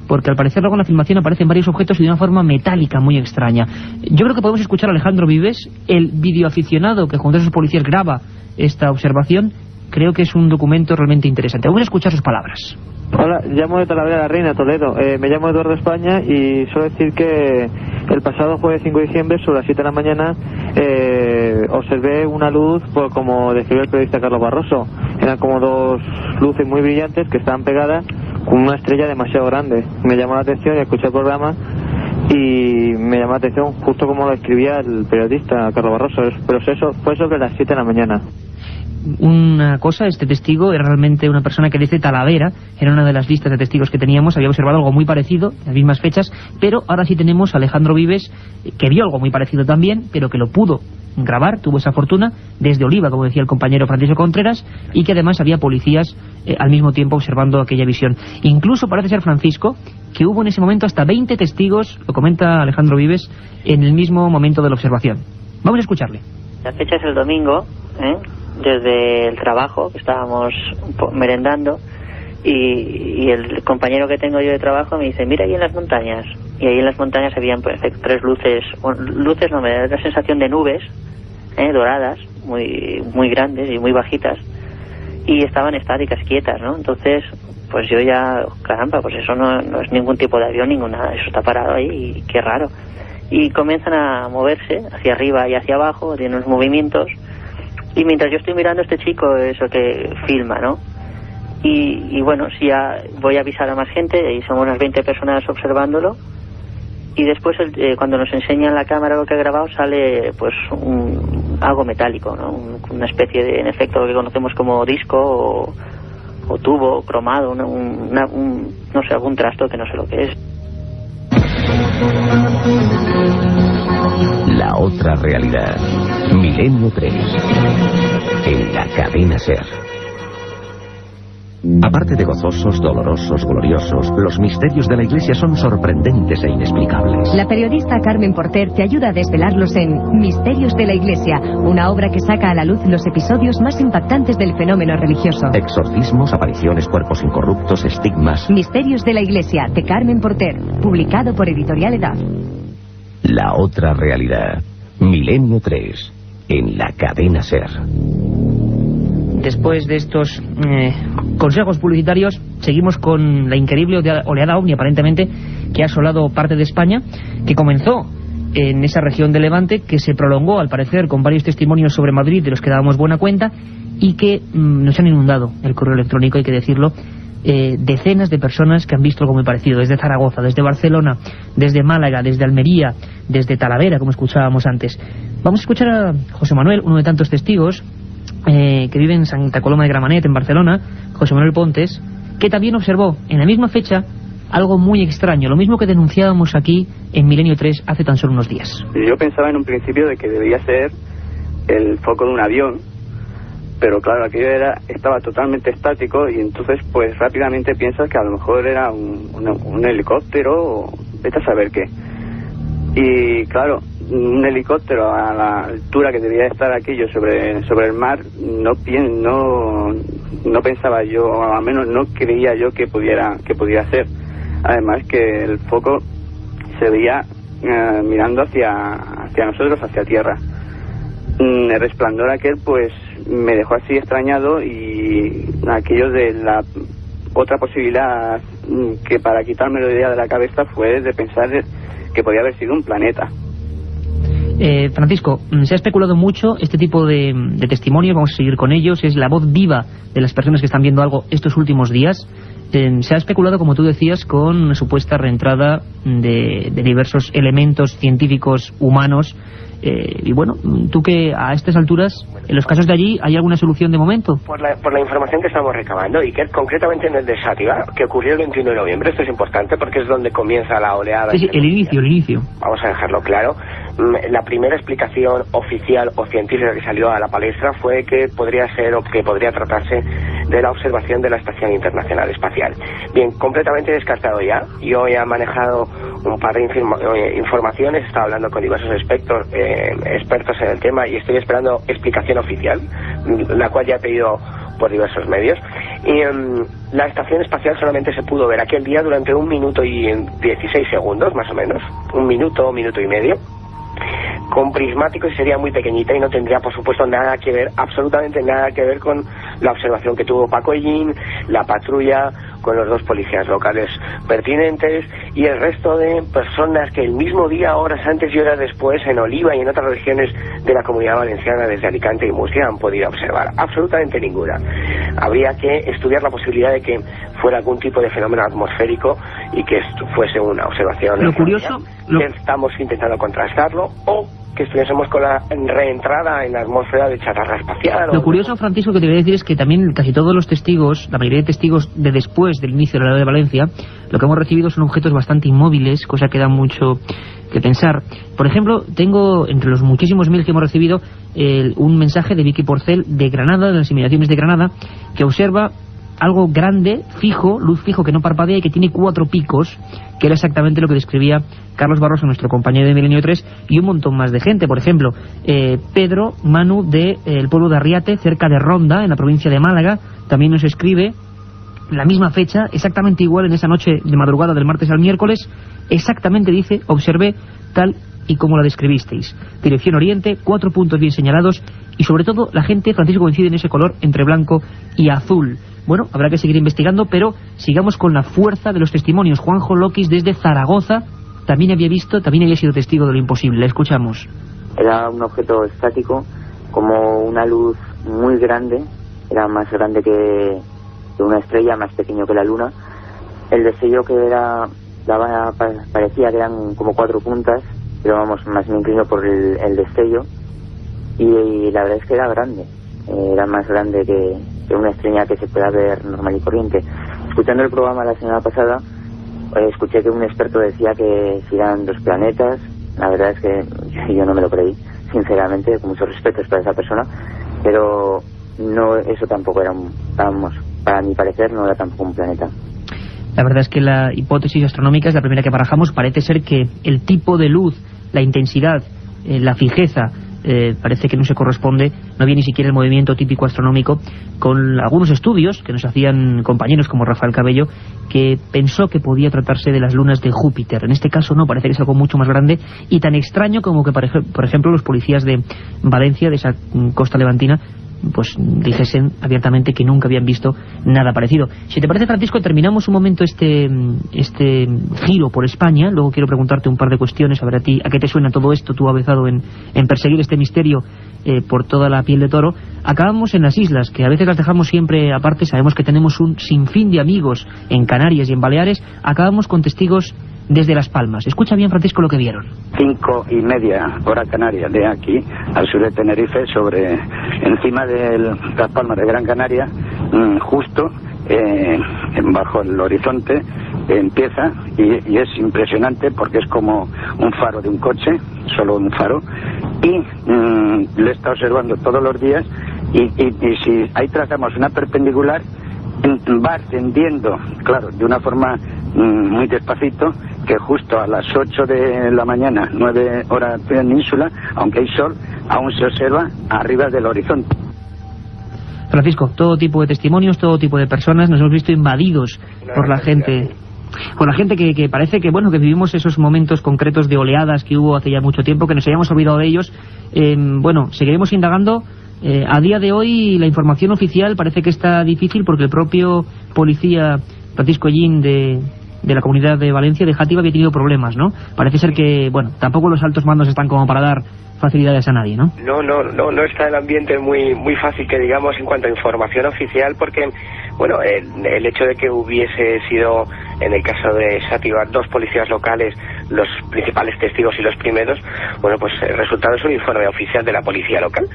porque al parecer luego en la filmación aparecen varios objetos y de una forma metálica muy extraña. Yo creo que podemos escuchar a Alejandro Vives, el videoaficionado que junto a esos policías graba esta observación. Creo que es un documento realmente interesante. Vamos a escuchar sus palabras. Hola, llamo de Talavera de la Reina, Toledo. Me llamo Eduardo España y suelo decir que el pasado jueves 5 de diciembre, sobre las 7 de la mañana, observé una luz, como describió el periodista Carlos Barroso. Eran como 2 luces muy brillantes que estaban pegadas con una estrella demasiado grande. Me llamó la atención y escuché el programa y me llamó la atención justo como lo escribía el periodista Carlos Barroso, pero eso fue sobre las 7 de la mañana. Una cosa, este testigo era realmente una persona que desde Talavera, era una de las listas de testigos que teníamos, había observado algo muy parecido, en las mismas fechas, pero ahora sí tenemos a Alejandro Vives, que vio algo muy parecido también, pero que lo pudo grabar, tuvo esa fortuna, desde Oliva, como decía el compañero Francisco Contreras, y que además había policías al mismo tiempo observando aquella visión. Incluso parece ser, Francisco, que hubo en ese momento hasta 20 testigos, lo comenta Alejandro Vives, en el mismo momento de la observación. Vamos a escucharle. La fecha es el domingo, desde el trabajo, que estábamos merendando, y el compañero que tengo yo de trabajo me dice, mira ahí en las montañas. Y ahí en las montañas habían pues 3 luces, no, me da la sensación de nubes doradas, muy grandes y muy bajitas, y estaban estáticas, quietas, ¿no? Entonces, pues yo ya, caramba, pues eso no es ningún tipo de avión, ninguna, eso está parado ahí, y qué raro. Y comienzan a moverse hacia arriba y hacia abajo, tienen unos movimientos, y mientras yo estoy mirando, este chico eso que filma, ¿no? Y bueno, si ya voy a avisar a más gente, y somos unas 20 personas observándolo, y después cuando nos enseñan la cámara lo que ha grabado, sale pues algo metálico, ¿no? Una especie de, en efecto, lo que conocemos como disco o tubo cromado, no sé, algún trasto que no sé lo que es. La otra realidad. Milenio 3. En la cadena SER. Aparte de gozosos, dolorosos, gloriosos, los misterios de la Iglesia son sorprendentes e inexplicables. La periodista Carmen Porter te ayuda a desvelarlos en Misterios de la Iglesia, una obra que saca a la luz los episodios más impactantes del fenómeno religioso. Exorcismos, apariciones, cuerpos incorruptos, estigmas. Misterios de la Iglesia, de Carmen Porter, publicado por Editorial Edad. La otra realidad. Milenio 3. En la cadena SER. Después de estos consejos publicitarios, seguimos con la increíble oleada OVNI, aparentemente, que ha asolado parte de España, que comenzó en esa región de Levante, que se prolongó, al parecer, con varios testimonios sobre Madrid, de los que dábamos buena cuenta, y que nos han inundado el correo electrónico, hay que decirlo, decenas de personas que han visto algo muy parecido, desde Zaragoza, desde Barcelona, desde Málaga, desde Almería, desde Talavera, como escuchábamos antes. Vamos a escuchar a José Manuel, uno de tantos testigos, que vive en Santa Coloma de Gramenet, en Barcelona, José Manuel Pontes, que también observó en la misma fecha algo muy extraño, lo mismo que denunciábamos aquí en Milenio 3 hace tan solo unos días. Yo pensaba en un principio de que debía ser el foco de un avión, pero claro, aquello estaba totalmente estático, y entonces pues rápidamente piensas que a lo mejor era un helicóptero, o vete a saber qué. Y claro, un helicóptero a la altura que debía estar aquello sobre el mar, no pensaba yo, al menos no creía yo que pudiera ser. Además que el foco se veía mirando hacia nosotros, hacia tierra. El resplandor aquel pues me dejó así extrañado, y aquello de la otra posibilidad que para quitarme la idea de la cabeza fue de pensar que podía haber sido un planeta. Francisco, se ha especulado mucho este tipo de testimonios, vamos a seguir con ellos, es la voz viva de las personas que están viendo algo estos últimos días. Se ha especulado, como tú decías, con una supuesta reentrada de diversos elementos científicos humanos. Y bueno, tú que a estas alturas, en los casos de allí, ¿hay alguna solución de momento? Por la información que estamos recabando, y que concretamente en el de Sátiva, que ocurrió el 21 de noviembre, esto es importante porque es donde comienza la oleada. Sí, el inicio. Vamos a dejarlo claro. La primera explicación oficial o científica que salió a la palestra fue que podría ser o que podría tratarse de la observación de la Estación Internacional Espacial. Bien, completamente descartado ya. Yo he manejado un par de informaciones, he estado hablando con diversos expertos en el tema y estoy esperando explicación oficial, la cual ya he pedido por diversos medios. Y la estación espacial solamente se pudo ver aquel día durante 1 minuto y 16 segundos, más o menos. 1 minuto, 1 minuto y medio. Con prismáticos, y sería muy pequeñita y no tendría, por supuesto, nada que ver, absolutamente nada que ver con la observación que tuvo Paco Ellín, la patrulla, con los 2 policías locales pertinentes y el resto de personas que el mismo día, horas antes y horas después, en Oliva y en otras regiones de la Comunidad Valenciana, desde Alicante y Murcia, han podido observar. Absolutamente ninguna. Habría que estudiar la posibilidad de que fuera algún tipo de fenómeno atmosférico y que fuese una observación. Lo curioso... Que estamos intentando contrastarlo, o que estuviésemos con la reentrada en la atmósfera de chatarra espacial. Lo curioso, Francisco, que te voy a decir es que también casi todos los testigos, la mayoría de testigos de después del inicio de la de Valencia, lo que hemos recibido son objetos bastante inmóviles, cosa que da mucho que pensar. Por ejemplo, tengo entre los muchísimos mails que hemos recibido un mensaje de Vicky Porcel de Granada, de las inmediaciones de Granada, que observa algo grande, fijo, luz fijo que no parpadea y que tiene 4 picos, que era exactamente lo que describía Carlos Barroso, nuestro compañero de Milenio 3, y un montón más de gente. Por ejemplo, Pedro Manu del pueblo de Arriate, cerca de Ronda, en la provincia de Málaga, también nos escribe la misma fecha, exactamente igual en esa noche de madrugada del martes al miércoles, exactamente dice, observé tal y como la describisteis. Dirección Oriente, 4 puntos bien señalados, y sobre todo la gente, Francisco, coincide en ese color entre blanco y azul. Bueno, habrá que seguir investigando, pero sigamos con la fuerza de los testimonios. Juanjo Loquis, desde Zaragoza, también había sido testigo de lo imposible. Le escuchamos. Era un objeto estático, como una luz muy grande, era más grande que una estrella, más pequeño que la luna. El destello que parecía que eran como 4 puntas, pero vamos, más me inclino por el destello, y la verdad es que era grande, era más grande que una estrella que se pueda ver normal y corriente. Escuchando el programa la semana pasada, escuché que un experto decía que si eran 2 planetas. La verdad es que yo no me lo creí, sinceramente, con muchos respetos para esa persona, pero no, eso tampoco era para mi parecer no era tampoco un planeta. La verdad es que la hipótesis astronómica es la primera que barajamos. Parece ser que el tipo de luz, la intensidad, la fijeza, parece que no se corresponde, no había ni siquiera el movimiento típico astronómico, con algunos estudios que nos hacían compañeros como Rafael Cabello, que pensó que podía tratarse de las lunas de Júpiter. En este caso no, parece que es algo mucho más grande y tan extraño como que, por ejemplo, los policías de Valencia, de esa costa levantina, pues dijesen abiertamente que nunca habían visto nada parecido. Si te parece, Francisco, terminamos un momento este giro por España. Luego quiero preguntarte un par de cuestiones, a ver a ti, ¿a qué te suena todo esto? Tú avezado en perseguir este misterio por toda la piel de toro. Acabamos en las islas, que a veces las dejamos siempre aparte. Sabemos que tenemos un sinfín de amigos en Canarias y en Baleares. Acabamos con testigos desde Las Palmas. Escucha bien, Francisco, lo que vieron. 5:30 hora canaria de aquí, al sur de Tenerife, encima de Las Palmas de Gran Canaria, justo bajo el horizonte, empieza y es impresionante porque es como un faro de un coche, solo un faro, y le está observando todos los días y si ahí trazamos una perpendicular, va ascendiendo, claro, de una forma muy despacito, que justo a las 8 de la mañana, 9 horas península, aunque hay sol, aún se observa arriba del horizonte. Francisco, todo tipo de testimonios, todo tipo de personas, nos hemos visto invadidos por la gente que parece que, bueno, que vivimos esos momentos concretos de oleadas que hubo hace ya mucho tiempo, que nos hayamos olvidado de ellos. Bueno, seguiremos indagando. A día de hoy la información oficial parece que está difícil porque el propio policía Francisco Ellín de la Comunidad de Valencia, de Játiva, había tenido problemas, ¿no? Parece ser que, bueno, tampoco los altos mandos están como para dar facilidades a nadie, ¿no? No está el ambiente muy fácil, que digamos, en cuanto a información oficial, porque, bueno, el hecho de que hubiese sido, en el caso de Sativa, 2 policías locales los principales testigos y los primeros, bueno, pues el resultado es un informe oficial de la policía local,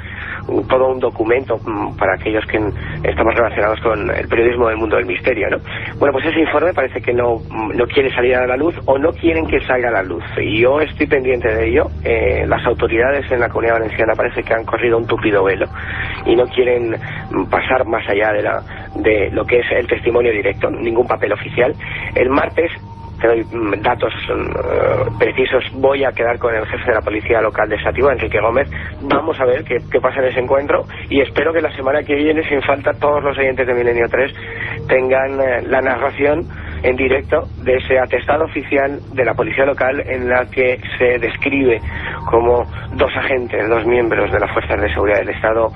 todo un documento para aquellos que estamos relacionados con el periodismo del mundo del misterio, ¿no? Bueno, pues ese informe parece que no quiere salir a la luz, o no quieren que salga a la luz, y yo estoy pendiente de ello. Las autoridades en la Comunidad Valenciana parece que han corrido un tupido velo y no quieren pasar más allá de lo que es el testimonio directo, ningún papel oficial. El martes, te doy datos precisos, voy a quedar con el jefe de la policía local de Sativa, Enrique Gómez. Vamos a ver qué pasa en ese encuentro, y espero que la semana que viene, sin falta, todos los oyentes de Milenio 3 tengan la narración en directo de ese atestado oficial de la policía local, en la que se describe como 2 agentes, 2 miembros de las fuerzas de seguridad del Estado,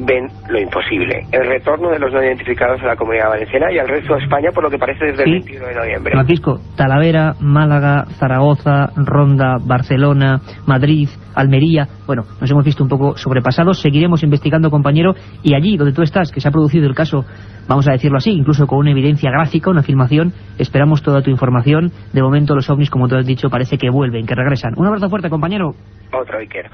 ven lo imposible: el retorno de los no identificados a la Comunidad Valenciana y al resto de España, por lo que parece desde el 21 de noviembre. Francisco, Talavera, Málaga, Zaragoza, Ronda, Barcelona, Madrid, Almería. Bueno, nos hemos visto un poco sobrepasados. Seguiremos investigando, compañero, y allí donde tú estás, que se ha producido el caso, vamos a decirlo así, incluso con una evidencia gráfica, una filmación, esperamos toda tu información. De momento los ovnis, como tú has dicho, parece que vuelven, que regresan. Un abrazo fuerte, compañero. Otro, Iker.